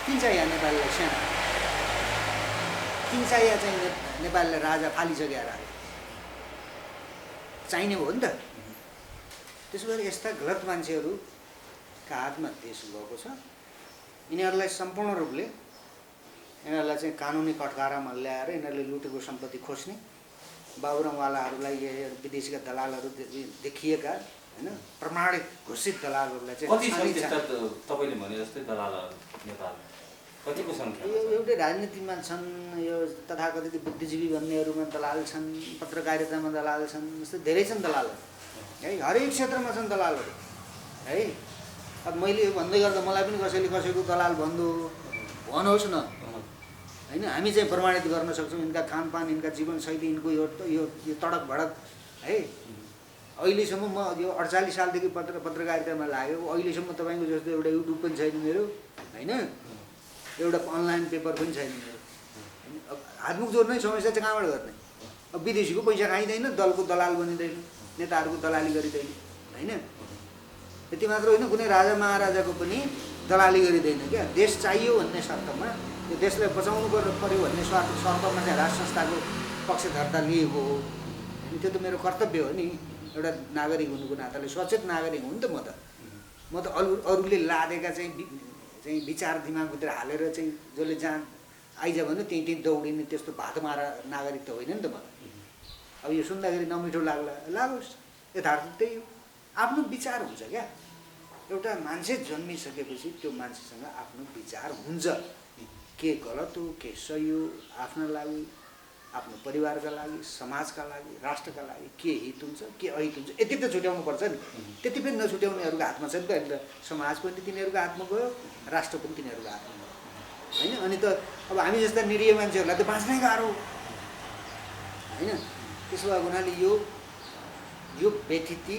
किन चाहियो नेपाललाई स्याना? किन चाहियो चाहिँ नेपाललाई राजा फालिसक्यो राजा चाहिने हो नि त। त्यसो भएर यस्ता गलत मान्छेहरूका हातमा देश गएको छ। यिनीहरूलाई सम्पूर्ण रूपले यिनीहरूलाई चाहिँ कानुनी कठघरामा ल्याएर यिनीहरूले लुटेको सम्पत्ति खोज्ने, बाबुरामवालाहरूलाई विदेशीका दलालहरू देखिएका होइन प्रमाणित घोषित दलालहरूलाई चाहिँ तपाईँले भने जस्तै दलालहरू नेपालमा कतिको सङ्ख्या? एउटै राजनीतिमा छन्, यो तथाकथित बुद्धिजीवी भन्नेहरूमा दलाल छन्, पत्रकारितामा दलाल छन्, जस्तै धेरै छन् दलालहरू है। हरेक क्षेत्रमा छन् दलालहरू है। अब मैले यो भन्दै गर्दा मलाई पनि कसैले कसैको दलाल भनोस् न होइन। हामी चाहिँ प्रमाणित गर्न सक्छौँ यिनका खानपान, यिनका जीवनशैली, यिनको यो तडक भडक है। अहिलेसम्म म यो 48 सालदेखि पत्रकारितामा लाग्यो, अहिलेसम्म तपाईँको जस्तो एउटा युट्युब पनि छैन मेरो होइन, एउटा अनलाइन पेपर पनि छैन मेरो। अब हातमुख जोड्ने समस्या चाहिँ कहाँबाट गर्ने? अब विदेशीको पैसा खाइँदैन, दलको दलाल बनिँदैन, नेताहरूको दलाली गरिँदैन होइन। यति मात्र होइन, कुनै राजा महाराजाको पनि दलाली गरिँदैन क्या। देश चाहियो भन्ने शर्तमा, यो देशलाई बचाउनु पर्यो भन्ने शर्तमा चाहिँ राज संस्थाको पक्षधर्ता लिएको हो। अनि त्यो त मेरो कर्तव्य हो नि, एउटा नागरिक हुनुको नाताले सचेत नागरिक हुँ नि त म त अरूले लादेका चाहिँ विचार दिमागभित्र हालेर चाहिँ जसले जहाँ आइज भन्यो त्यहीँ दौडिने त्यस्तो भातमारा नागरिक त होइन नि त म। अब यो सुन्दाखेरि नमिठो लागोस्, यथार्थ त्यही हो। आफ्नो विचार हुन्छ क्या। एउटा मान्छे जन्मिसकेपछि त्यो मान्छेसँग आफ्नो विचार हुन्छ, के गलत हो के सही हो, आफ्ना लागि, आफ्नो परिवारका लागि, समाजका लागि, राष्ट्रका लागि के हित हुन्छ के अहित हुन्छ यति त छुट्याउनु पर्छ नि। त्यति पनि नछुट्याउनेहरूको हातमा छ नि त। अहिले त समाज पनि तिनीहरूको हातमा गयो, राष्ट्र पनि तिनीहरूको हातमा गयो होइन। अनि त अब हामी जस्ता निरीह मान्छेहरूलाई त बाँच्नै गाह्रो होइन। त्यसो भएको हुनाले यो व्यथिति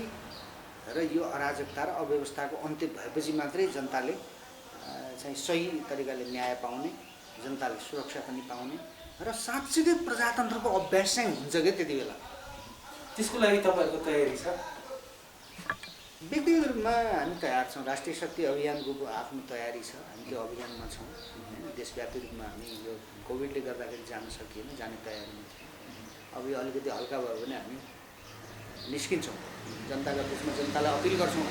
र यो अराजकता र अव्यवस्थाको अन्त्य भएपछि मात्रै जनताले चाहिँ सही तरिकाले न्याय पाउने, जनताले सुरक्षा पनि पाउने र साँच्चै प्रजातन्त्रको अभ्यास चाहिँ हुन्छ क्या त्यति बेला। त्यसको लागि तपाईँहरूको तयारी छ? व्यक्तिगत रूपमा हामी तयार छौँ। राष्ट्रिय शक्ति अभियानको आफ्नो तयारी छ, हामी त्यो अभियानमा छौँ होइन। देशव्यापी रूपमा हामी यो कोभिडले गर्दाखेरि जान सकिएन, जाने तयारीमा थियौँ। अब यो अलिकति हल्का भयो भने हामी निस्किन्छौँ, जनताका बिचमा जनतालाई अपिल गर्छौँ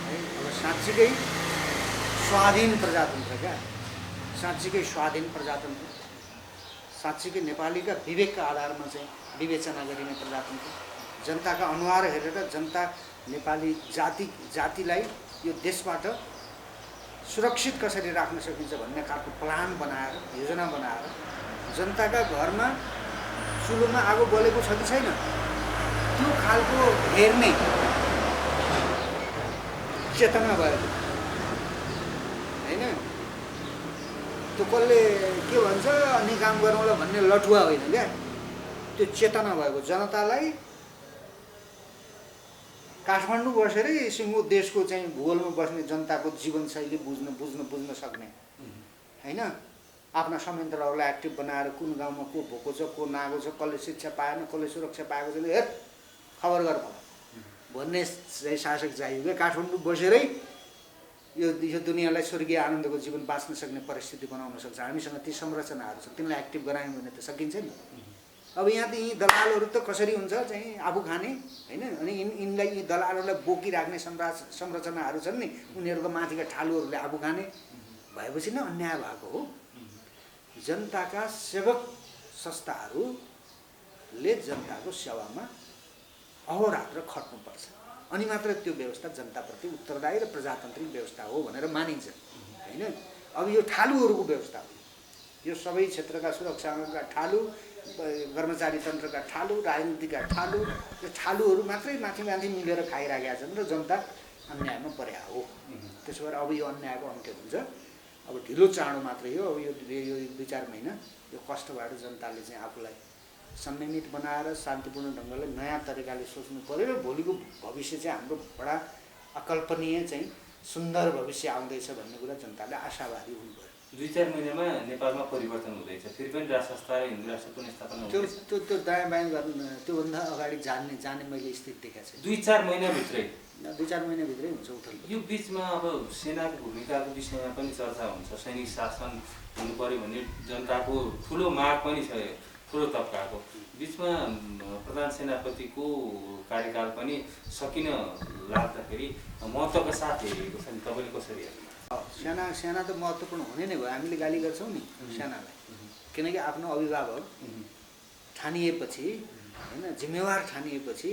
है। अब साँच्चीकै स्वाधीन प्रजातन्त्र क्या, साँच्चीकै स्वाधीन प्रजातन्त्र, साँच्चीकै नेपालीका विवेकका आधारमा चाहिँ विवेचना गरिने प्रजातन्त्र, जनताका अनुहार हेरेर जनता नेपाली जातिलाई यो देशबाट सुरक्षित कसरी राख्न सकिन्छ भन्ने खालको प्लान बनाएर, योजना बनाएर जनताका घरमा चुलोमा आगो बलेको छ कि छैन त्यो खालको हेर्ने चेतना भएको होइन। त्यो कसले के भन्छ अनि काम गरौँला भन्ने लठुवा होइन क्या, त्यो चेतना भएको जनतालाई काठमाडौँ बसेरै सिङ्गो देशको चाहिँ भूगोलमा बस्ने जनताको जीवनशैली बुझ्न सक्ने होइन, आफ्ना संयन्त्रहरूलाई एक्टिभ बनाएर कुन गाउँमा को भोको छ, को नागो छ, कसले शिक्षा पाएन, कसले सुरक्षा पाएको छैन, हेर खबर गर भन्ने चाहिँ शासक चाहियो क्या। काठमाडौँ बसेरै यो दुनियाँलाई स्वर्गीय आनन्दको जीवन बाँच्न सक्ने परिस्थिति बनाउन सक्छ। हामीसँग ती संरचनाहरू छ, तिनलाई एक्टिभ गरायौँ भने त सकिन्छ नि। अब यहाँ त यी दलालहरू त कसरी हुन्छ चाहिँ आफू खाने होइन, अनि यिनलाई यी दलालहरूलाई बोकिराख्ने संरचनाहरू छन् नि, उनीहरूको माथिका ठालुहरूले आफू खाने भएपछि नै अन्याय भएको हो। जनताका सेवक संस्थाहरूले जनताको सेवामा अहोरात्र खट्नुपर्छ, अनि मात्र त्यो व्यवस्था जनताप्रति उत्तरदायी र प्रजातान्त्रिक व्यवस्था हो भनेर मानिन्छ होइन। अब यो ठालुहरूको व्यवस्था हो, यो सबै क्षेत्रका सुरक्षाका ठालु, कर्मचारी तन्त्रका ठालु, राजनीतिका ठालु, यो ठालुहरू मात्रै माथि मिलेर खाइराखेका छन् र जनता अन्यायमा पर्या हो। त्यसो भएर अब यो अन्यायको अन्त्य हुन्छ। अब ढिलो चाँडो मात्रै हो, अब यो 2-4 महिना यो कष्टबाट जनताले चाहिँ आफूलाई संयमित बनाएर शान्तिपूर्ण ढङ्गले नयाँ तरिकाले सोच्नु पर्यो र भोलिको भविष्य चाहिँ हाम्रो बडा अकल्पनीय चाहिँ सुन्दर भविष्य आउँदैछ भन्ने कुरा जनताले आशावादी हुनु पर्यो। 2-4 महिनामा नेपालमा परिवर्तन हुँदैछ, फेरि पनि राज संस्था र हिन्दू राष्ट्र पुनर्स्थापना हुँदैछ। त्यो दायाँ बायाँ गर्नु त्योभन्दा अगाडि जाने मैले स्थिति देखाएको छु। 2-4 महिनाभित्रै 2-4 महिनाभित्रै हुन्छ उथल। यो बिचमा अब सेनाको भूमिकाको विषयमा पनि चर्चा हुन्छ। सैनिक शासन हुनु पर्यो भन्ने जनताको ठुलो माग पनि छ, ठुलो तबकाको बिचमा प्रधान सेनापतिको कार्यकाल पनि सकिन लाग्दाखेरि महत्त्वका साथ हेरेको छ नि, तपाईँले कसरी हेर्नु? सेना त महत्त्वपूर्ण हुने नै भयो। हामीले गाली गर्छौँ नि सेनालाई, किनकि आफ्नो अभिभावक ठानिएपछि होइन, जिम्मेवार ठानिएपछि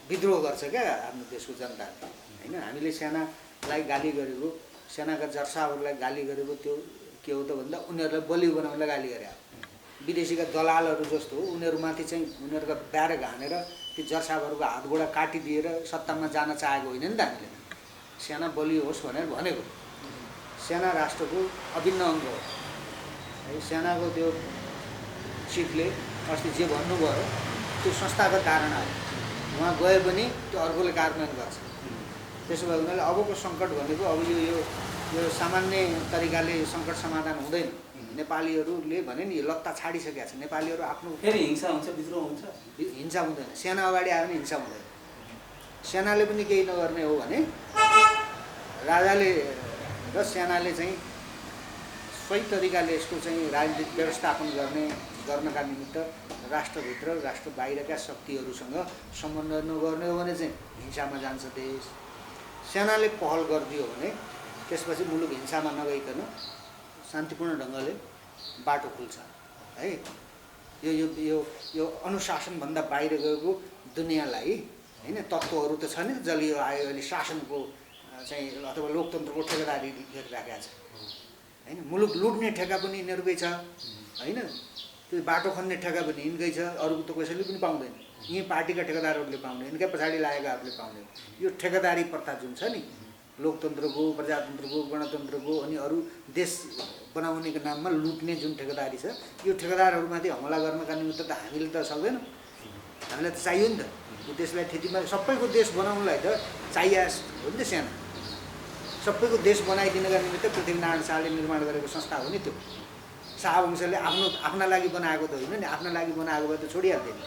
विद्रोह गर्छ क्या आफ्नो देशको जनताले होइन। हामीले सेनालाई गाली गरेको, सेनाका जर्साहरूलाई गाली गरेको त्यो के हो त भन्दा उनीहरूलाई बलियो बनाउनलाई गाली गरे। विदेशीका दलालहरू जस्तो हो, उनीहरूमाथि चाहिँ उनीहरूका ब्यारेक हानेर ती जर्साहरूको हातगोडा काटिदिएर सत्तामा जान चाहेको होइन नि त हामीले। सेना बलियो होस् भनेर भनेको। सेना राष्ट्रको अभिन्न अङ्ग हो है। सेनाको त्यो चिफले अस्ति जे भन्नुभयो त्यो संस्थागत धारणा हो, उहाँ गए पनि त्यो अर्कोले कार्यान्वयन गर्छ। त्यसो भए उनीहरूले अबको सङ्कट भनेको अब यो सामान्य तरिकाले सङ्कट समाधान हुँदैन। नेपालीहरूले भने नि लत्ता छाडिसकेका छ। नेपालीहरू आफ्नो फेरि हिंसा हुन्छ, विद्रोह हुन्छ, हिंसा हुँदैन। सेना अगाडि आयो भने हिंसा हुँदैन। सेनाले पनि केही नगर्ने हो भने राजाले र सेनाले चाहिँ सही तरिकाले यसको चाहिँ राजनीतिक व्यवस्थापन गर्नका निमित्त राष्ट्रभित्र राष्ट्र बाहिरका शक्तिहरूसँग समन्वय नगर्ने हो भने चाहिँ हिंसामा जान्छ देश। सेनाले पहल गरिदियो भने त्यसपछि मुलुक हिंसामा नगइकन शान्तिपूर्ण ढङ्गले बाटो खुल्छ है। यो यो यो यो अनुशासनभन्दा बाहिर गएको दुनियाँलाई होइन, तत्त्वहरू त छ नि, जलियो आयो अहिले शासनको चाहिँ अथवा लोकतन्त्रको ठेकेदारी गरिराखेका छ होइन। मुलुक लुट्ने ठेका पनि यिनीहरूकै छ होइन, त्यो बाटो खन्ने ठेका पनि यिनकै छ, अरू त कसैले पनि पाउँदैन। यहीँ पार्टीका ठेकेदारहरूले पाउँदैन, यिनकै पछाडि लागेकाहरूले पाउँदैन। यो ठेकेदारी प्रथा जुन छ नि, लोकतन्त्रको, प्रजातन्त्रको, गणतन्त्रको अनि अरू देश बनाउनेको नाममा लुट्ने जुन ठेकेदारी छ, यो ठेकेदारहरूमाथि हमला गर्नका निमित्त त हामीले त सक्दैनौँ। हामीलाई त चाहियो नि त यो देशलाई ठेटीमा सबैको देश बनाउनलाई त चाहिए हो नि त सेना। सबैको देश बनाइदिनका निमित्त पृथ्वीनारायण शाहले निर्माण गरेको संस्था हो नि त्यो। शाहवंशले आफ्ना लागि बनाएको त होइन नि, आफ्ना लागि बनाएको भए त छोडिहाल्दैन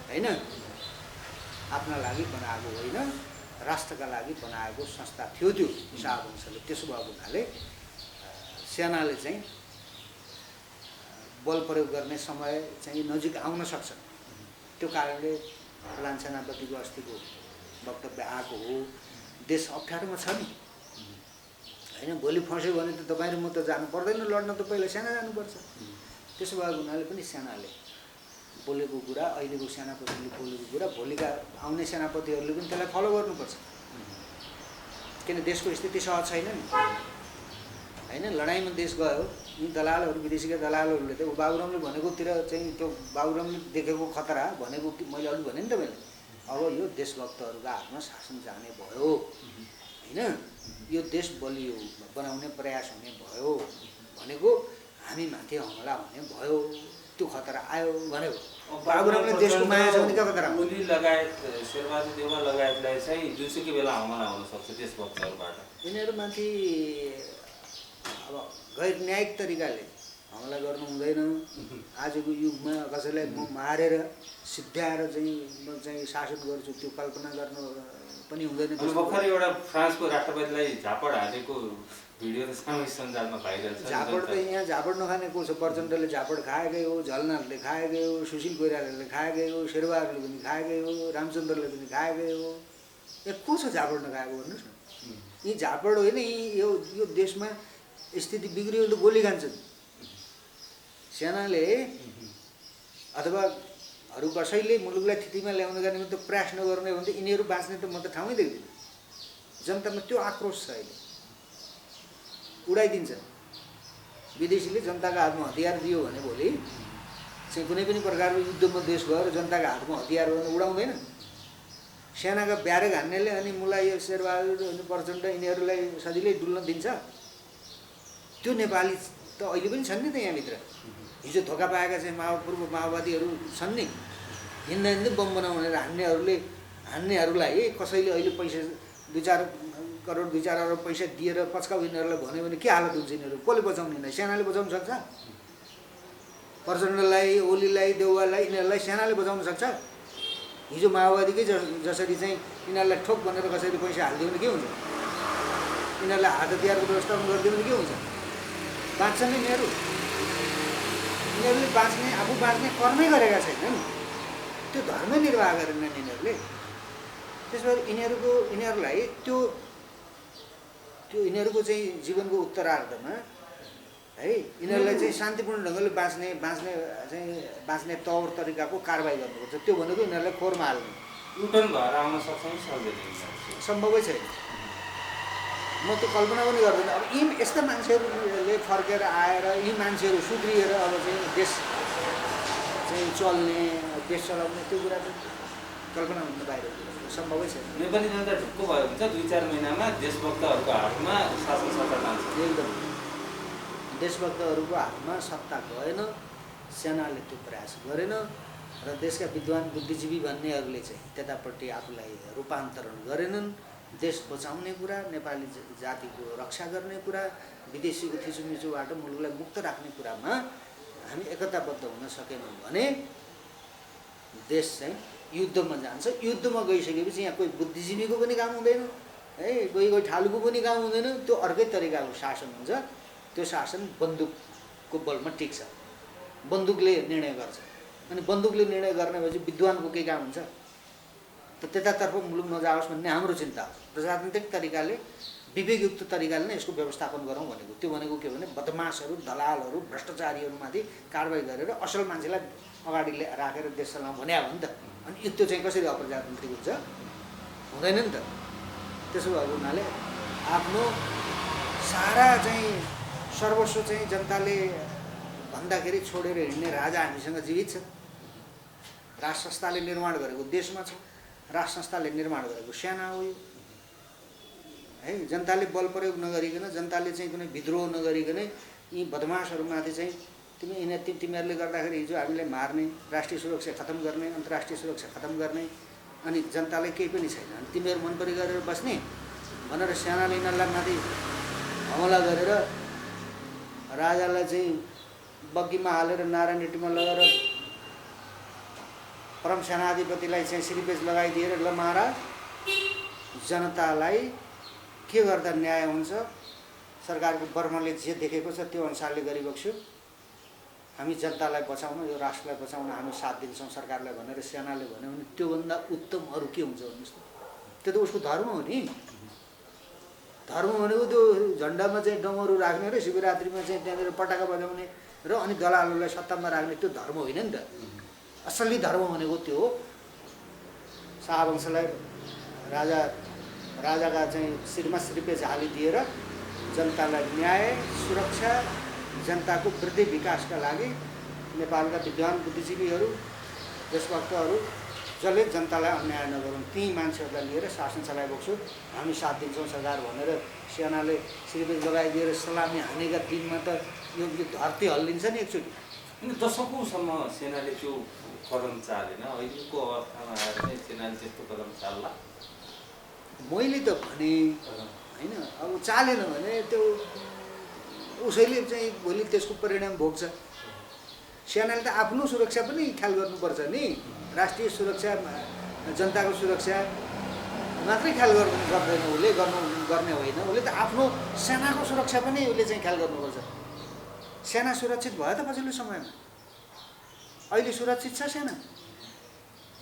होइन। आफ्ना लागि बनाएको होइन, राष्ट्रका लागि बनाएको संस्था थियो त्यो शाहवंशले। त्यसो भएको हुनाले सेनाले चाहिँ बल प्रयोग गर्ने समय चाहिँ नजिक आउन सक्छ। त्यो कारणले प्रधान सेनापतिको अस्तिको वक्तव्य आएको हो। देश अप्ठ्यारोमा छ नि होइन, भोलि फस्यो भने त तपाईँ र म त जानु पर्दैन लड्न, त पहिला सेना जानुपर्छ। त्यसो भएको हुनाले पनि सेनाले बोलेको कुरा, अहिलेको सेनापतिले बोलेको कुरा भोलिका आउने सेनापतिहरूले पनि त्यसलाई फलो गर्नुपर्छ। किन देशको स्थिति सहज छैन नि होइन। लडाइँमा देश गयो, यी दलालहरू, विदेशीका दलालहरूले त बाबुरामले भनेकोतिर चाहिँ त्यो बाबुरामले देखेको खतरा भनेको मैले अघि भने नि त मैले, अब यो देशभक्तहरूका हातमा शासन जाने भयो होइन, यो देश बलियो बनाउने प्रयास हुने भयो भनेको हामी माथि हमला हुने भयो, त्यो खतरा आयो भनेको। बाबुरामले देशको माया छ भने क्या खतरा हुन्छ? ओली लगायत शेरबहादुर देउवा लगायतलाई चाहिँ जुनसुकै बेला हमला हुन सक्छ देशभक्तहरूबाट। यिनीहरूमाथि अब गैर न्यायिक तरिकाले हमला गर्नु हुँदैन। आजको युगमा कसैलाई म मारेर सिद्ध्याएर चाहिँ शासन गर्छु त्यो कल्पना गर्न पनि हुँदैन। भर्खर एउटा फ्रान्सको राष्ट्रपतिलाई झापड हालेको भिडियो त सामाजिक सञ्जालमा भाइरल छ। झापड त यहाँ झापड नखाने को छ? प्रचण्डले झापड खाएकै हो, झलनाथले खाएकै हो, सुशील कोइरालाले खाएकै हो, शेरबहादुरले पनि खाएकै हो, रामचन्द्रले पनि खाएकै हो। यहाँ को छ झापड नखाएको भन्नुहोस् न? यी झापड होइन, यी यो देशमा स्थिति बिग्रियो भने त गोली खान्छन्। सेनाले अथवा अरू कसैले मुलुकलाई स्थितिमा ल्याउनका निमित्त प्रयास नगर्ने भने त यिनीहरू बाँच्ने त म त ठाउँै देख्दिनँ। जनतामा त्यो आक्रोश छ अहिले, उडाइदिन्छ। विदेशीले जनताको हातमा हतियार दियो भने भोलि चाहिँ कुनै पनि प्रकारको युद्धमा देश गएर जनताको हातमा हतियार उडाउँदैन। सेनाका ब्यारेक हान्नेले अनि मुलाई शेरबहादुर अनि प्रचण्ड यिनीहरूलाई सजिलै डुल्न दिन्छ? त्यो नेपाली त अहिले पनि छन् नि त यहाँभित्र। हिजो धोका पाएका चाहिँ पूर्व माओवादीहरू छन् नि, हिँड्दा हिँड्दै बम बनाऊ भनेर हान्नेहरूलाई कसैले अहिले पैसा 2-4 करोड 2-4 अरब पैसा दिएर पच्काउ यिनीहरूलाई भन्यो भने के हालत हुन्छ? यिनीहरू कसले बचाउने? यिनीहरू सेनाले बचाउन सक्छ? प्रचण्डलाई, ओलीलाई, देउवालाई यिनीहरूलाई सेनाले बचाउन सक्छ? हिजो माओवादीकै जसरी चाहिँ यिनीहरूलाई ठोक भनेर कसैले पैसा हालिदियो भने के हुन्छ? यिनीहरूलाई हात हतियारको व्यवस्थापन गरिदियो भने के हुन्छ? बाँच्छन् यिनीहरू? यिनीहरूले आफू बाँच्ने कर्मै गरेका छैनन्, त्यो धर्म निर्वाह गरेनन् यिनीहरूले। त्यस भएर यिनीहरूलाई त्यो यिनीहरूको चाहिँ जीवनको उत्तरार्धमा है यिनीहरूलाई चाहिँ शान्तिपूर्ण ढङ्गले बाँच्ने तौर तरिकाको कारबाही गर्नुपर्छ। त्यो भनेको यिनीहरूलाई खोरमा हाल्नु। युटर्न भएर आउन सक्छ नि सम्भवै छैन। म त्यो कल्पना पनि गर्दैन। अब यी यस्ता मान्छेहरूले फर्केर आएर यी मान्छेहरू सुध्रिएर अब चाहिँ देश चाहिँ चल्ने, देश चलाउने त्यो कुरा चाहिँ कल्पना हुनु बाहिर सम्भवै छैन। नेपाली जनता ढुक्क भयो हुन्छ 2-4 महिनामा देशभक्तहरूको हातमा शासन सत्ता जान्छ। एकदम देशभक्तहरूको हातमा सत्ता गएन, सेनाले त्यो प्रयास गरेन र देशका विद्वान बुद्धिजीवी भन्नेहरूले चाहिँ त्यतापट्टि आफूलाई रूपान्तरण गरेनन्। देश बचाउने कुरा, नेपाली जातिको रक्षा गर्ने कुरा, विदेशीको थिचोमिचोबाट मुलुकलाई मुक्त राख्ने कुरामा हामी एकताबद्ध हुन सकेनौँ भने देश चाहिँ युद्धमा जान्छ। युद्धमा गइसकेपछि यहाँ कोही बुद्धिजीवीको पनि काम हुँदैन है, कोही ठालुको पनि काम हुँदैन। त्यो अर्कै तरिकाको शासन हुन्छ। त्यो शासन बन्दुकको बलमा टिक्छ, बन्दुकले निर्णय गर्छ। अनि बन्दुकले निर्णय गर्ने भएपछि विद्वानको केही काम हुन्छ त? त्यतातर्फ मुलुक नजाओस् भन्ने हाम्रो चिन्ता हो। प्रजातान्त्रिक तरिकाले, विवेकयुक्त तरिकाले नै यसको व्यवस्थापन गरौँ भनेको। त्यो भनेको के भने बदमासहरू, दलालहरू, भ्रष्टाचारीहरूमाथि कारबाही गरेर असल मान्छेलाई अगाडि राखेर देश चलाउँ भने हो नि त। अनि त्यो चाहिँ कसरी अप्रजातान्त्रिक हुन्छ? हुँदैन नि त। त्यसो भएको हुनाले आफ्नो सारा चाहिँ सर्वस्व चाहिँ जनताले भन्दाखेरि छोडेर हिँड्ने राजा हामीसँग जीवित छ। राज संस्थाले निर्माण गरेको देशमा छ, राज संस्थाले निर्माण गरेको सेना हो यो है। जनताले बल प्रयोग नगरिकन, जनताले चाहिँ कुनै विद्रोह नगरिकन यी बदमासहरूमाथि चाहिँ तिमीहरूले गर्दाखेरि हिजो हामीलाई मार्ने, राष्ट्रिय सुरक्षा खत्तम गर्ने, अन्तर्राष्ट्रिय सुरक्षा खत्तम गर्ने, अनि जनतालाई केही पनि छैन। अनि तिमीहरू मन परि गरेर बस्ने भनेर सेनाले यिनीहरूलाई माथि हमला गरेर राजालाई चाहिँ बग्गीमा हालेर नारायणहिटीमा लगेर परम सेनाधिपतिलाई चाहिँ श्रीपेज लगाइदिएर ल महाराज जनतालाई के गर्दा न्याय हुन्छ, सरकारको बर्माले जे देखेको छ त्यो अनुसारले गरिबक्स्यो, हामी जनतालाई बचाउन, यो राष्ट्रलाई बचाउन हामी साथ दिन्छौँ सरकारलाई भनेर सेनाले भन्यो भने त्योभन्दा उत्तम अरू के हुन्छ भन्नुहोस् त? त्यो त उसको धर्म हो नि। धर्म भनेको त्यो झन्डामा चाहिँ डमरू राख्ने र शिवरात्रिमा चाहिँ त्यहाँनिर पटाका बजाउने र अनि दलालहरूलाई सत्तामा राख्ने त्यो धर्म होइन नि त। असली धर्म भनेको त्यो हो। शाहवंशलाई राजाका चाहिँ शिरमा श्रीपेज हालिदिएर जनतालाई न्याय, सुरक्षा, जनताको वृद्धि विकासका लागि नेपालका विद्वान बुद्धिजीवीहरू, देशभक्तहरू जसले जनतालाई अन्याय नगरौँ ती मान्छेहरूलाई लिएर शासन चलाइबोक्छु, हामी साथ दिन्छौँ सरकार भनेर सेनाले श्रीपेज लगाइदिएर सलामी हानेका दिनमा त यो धरती हल्लिन्छ नि एकचोटि। अनि दशकौँसम्म सेनाले त्यो कदम चालेन, अहिलेको अवस्थामा आएर चाहिँ सेनाले त्यस्तो कदम चाल्ला? मैले त भने होइन, अब चालेन भने त्यो उसैले चाहिँ भोलि त्यसको परिणाम भोग्छ। सेनाले त आफ्नो सुरक्षा पनि ख्याल गर्नुपर्छ नि, राष्ट्रिय सुरक्षा जनताको सुरक्षा मात्रै ख्याल गर्दैन उसले, गर्ने होइन, उसले त आफ्नो सेनाको सुरक्षा पनि उसले चाहिँ ख्याल गर्नुपर्छ। सेना सुरक्षित भयो त पछिल्लो समयमा? अहिले सुरक्षित छ सेना?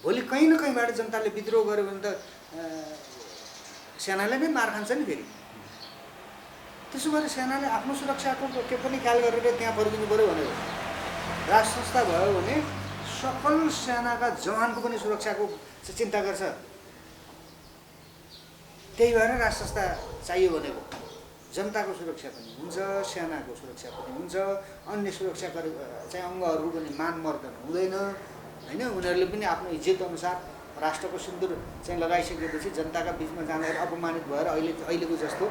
भोलि कहीँ न कहीँबाट जनताले विद्रोह गर्यो भने त सेनाले नै मार खान्छ नि फेरि। त्यसो गरेर सेनाले आफ्नो सुरक्षाको के पनि ख्याल गरेर त्यहाँ फर्किनु पऱ्यो भनेर राष्ट्र संस्था भयो भने सकल सेनाका जवानको पनि सुरक्षाको चिन्ता गर्छ। त्यही भएर राष्ट्र संस्था चाहियो भनेको जनताको सुरक्षा पनि हुन्छ, सेनाको सुरक्षा पनि हुन्छ, अन्य सुरक्षा चाहिँ अङ्गहरू पनि मान मर्दन हुँदैन होइन। उनीहरूले पनि आफ्नो इज्जत अनुसार राष्ट्रको सिन्दुर चाहिँ लगाइसकेपछि जनताका बिचमा जाँदाखेरि अपमानित भएर अहिलेको जस्तो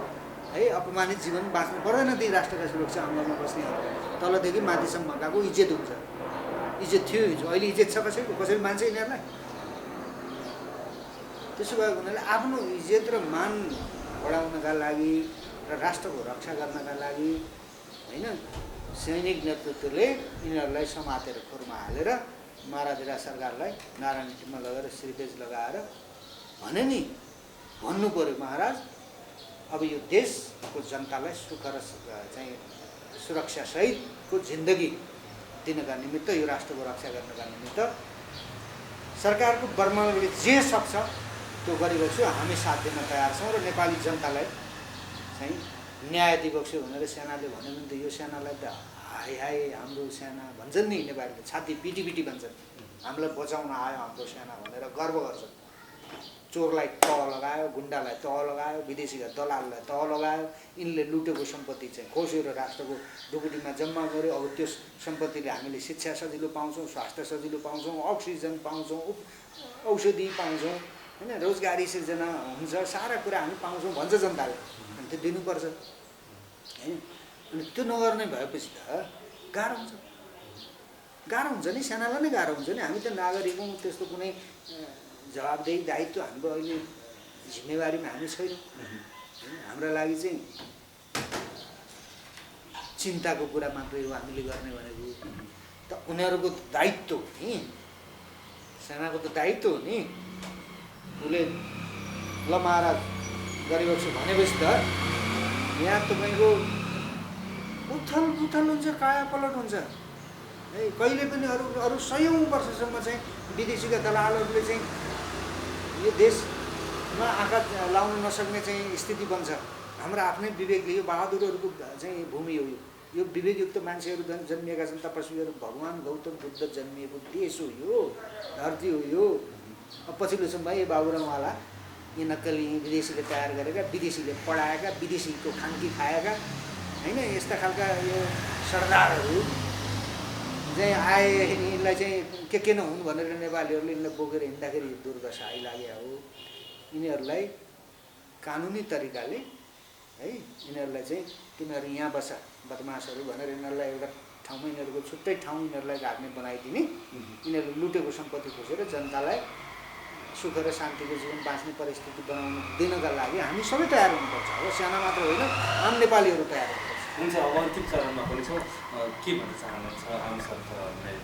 है अपमानित जीवन बाँच्नु पर्दैन। ती राष्ट्रका सुरक्षा अङ्गमा बस्नेहरू तलदेखि माथिसम्मकाको इज्जत हुन्छ। इज्जत थियो हिजो, अहिले इज्जत छ कसैले मान्छ यिनीहरूलाई? त्यसो भएको हुनाले आफ्नो इज्जत र मान बढाउनका लागि र राष्ट्रको रक्षा गर्नका लागि होइन सैनिक नेतृत्वले यिनीहरूलाई समातेर खोरमा हालेर मारादेरा सरकारलाई नारायणहिटीमा लगेर श्रीपेज लगाएर भने नि भन्नु पऱ्यो, महाराज अब यो देशको जनतालाई सुख र चाहिँ सुरक्षासहितको जिन्दगी दिनका निमित्त, यो राष्ट्रको रक्षा गर्नका निमित्त सरकारको बर्माले जे सक्छ त्यो गरिबक्छु, हामी साथ दिन तयार छौँ र नेपाली जनतालाई चाहिँ न्याय दिबक्छु भनेर सेनाले भन्यो भने त यो सेनालाई त हाई हाई हाम्रो सेना भन्छन् नि नेपालीले, छाती पिटी पिटी भन्छन्, हामीलाई बचाउन आयो हाम्रो सेना भनेर गर्व गर्छन्। चोरलाई तह लगायो, गुन्डालाई तह लगायो, विदेशीका दलाललाई तह लगायो, यिनले लुटेको सम्पत्ति चाहिँ खोसेर राष्ट्रको ढुकुटीमा जम्मा गर्यो। अब त्यो सम्पत्तिले हामीले शिक्षा सजिलो पाउँछौँ, स्वास्थ्य सजिलो पाउँछौँ, अक्सिजन पाउँछौँ, औषधि पाउँछौँ होइन, रोजगारी सिर्जना हुन्छ, सारा कुरा हामी पाउँछौँ भन्छ जनताले। अनि त्यो दिनुपर्छ होइन। अनि त्यो नगर्ने भएपछि त गाह्रो हुन्छ, गाह्रो हुन्छ नि, सेनालाई नै गाह्रो हुन्छ नि। हामी त नागरिक हौँ, त्यस्तो कुनै जवाबदेही दायित्व हाम्रो अहिले जिम्मेवारीमा हामी छैनौँ। हाम्रा लागि चाहिँ चिन्ताको कुरा मात्रै हो हामीले गर्ने भनेको। त उनीहरूको दायित्व हो नि, सेनाको त दायित्व हो नि। उसले ल महाराज गरिबक्छु भनेपछि त यहाँ तपाईँको उथल पुथल हुन्छ, कायापलट हुन्छ है। कहिले पनि अरू 100औँ वर्षसम्म चाहिँ विदेशीका दलालहरूले चाहिँ यो देशमा आँखा लाउन नसक्ने चाहिँ स्थिति बन्छ। हाम्रो आफ्नै विवेकले, यो बहादुरहरूको चाहिँ भूमि हो, यो विवेकयुक्त मान्छेहरू जन्मिएका छन्, तपस्वीहरू, भगवान् गौतम बुद्ध जन्मिएको देश हो, यो धरती हो यो। अब पछिल्लो समय यो बाबुरामवाला यी नक्कली विदेशीले तयार गरेका, विदेशीले पढाएका, विदेशीको खान्की खाएका होइन, यस्ता खालका यो सरदारहरू चाहिँ आए, यिनलाई चाहिँ के नहुन् भनेर नेपालीहरूले यिनलाई बोकेर हिँड्दाखेरि दुर्दशा आइलाग्यो हो। यिनीहरूलाई कानुनी तरिकाले है यिनीहरूलाई चाहिँ तिमीहरू यहाँ बस बदमासहरू भनेर यिनीहरूलाई एउटा ठाउँमा यिनीहरूको छुट्टै ठाउँ यिनीहरूलाई राख्ने बनाइदिने, यिनीहरूले लुटेको सम्पत्ति खोजेर जनतालाई सुख र शान्तिको जीवन बाँच्ने परिस्थिति बनाउनु दिनका लागि हामी सबै तयार हुनुपर्छ। अब सेना मात्र होइन, आम नेपालीहरू तयार हुनुपर्छ। हुन्छ, अब अन्तिम चरणमा पनि छौँ, के भन्न चाहनुहुन्छ आम सरकारलाई?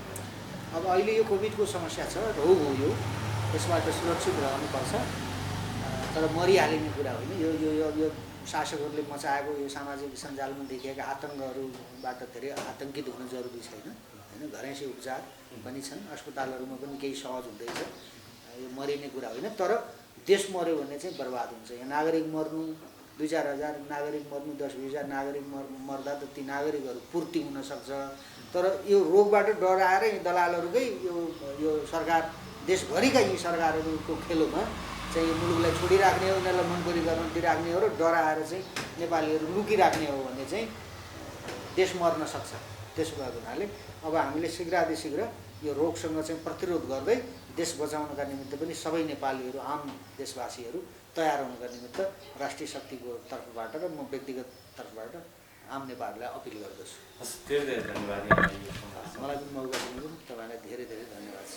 अब अहिले यो कोभिडको समस्या छ, रोग हो यो, यसबाट सुरक्षित रहनुपर्छ, तर मरिहालिने कुरा होइन। यो यो यो यो शासकहरूले मचाएको यो सामाजिक सञ्जालमा देखिएका आतङ्कहरूबाट धेरै आतङ्कित हुन जरुरी छैन होइन। घरैसी उपचार पनि छन्, अस्पतालहरूमा पनि केही सहज हुँदैछ, यो मरिने कुरा होइन। तर देश मऱ्यो भने चाहिँ बर्बाद हुन्छ। यहाँ नागरिक मर्नु 2-4 हजार नागरिक मर्नु, 10-20 हजार नागरिक मर्दा त ती नागरिकहरू पूर्ति हुनसक्छ। तर यो रोगबाट डराएर यी दलालहरूकै यो सरकार, देशभरिका यी सरकारहरूको खेलोमा चाहिँ यो मुलुकलाई छोडिराख्ने हो, उनीहरूलाई मनपरी गर्न दिइराख्ने हो र डराएर चाहिँ नेपालीहरू लुकिराख्ने हो भने चाहिँ देश मर्न सक्छ। त्यसो भएको हुनाले अब हामीले शीघ्रातिशीघ्र यो रोगसँग चाहिँ प्रतिरोध गर्दै देश बचाउनका निमित्त पनि सबै नेपालीहरू आम देशवासीहरू तयार हुनका निमित्त राष्ट्रिय शक्तिको तर्फबाट र म व्यक्तिगत तर्फबाट आम नेपालीलाई अपिल गर्दछु। हस्, धेरै धेरै धन्यवाद यहाँलाई यो मलाई पनि मौका दिनुभयो, तपाईँलाई धेरै धेरै धन्यवाद छ।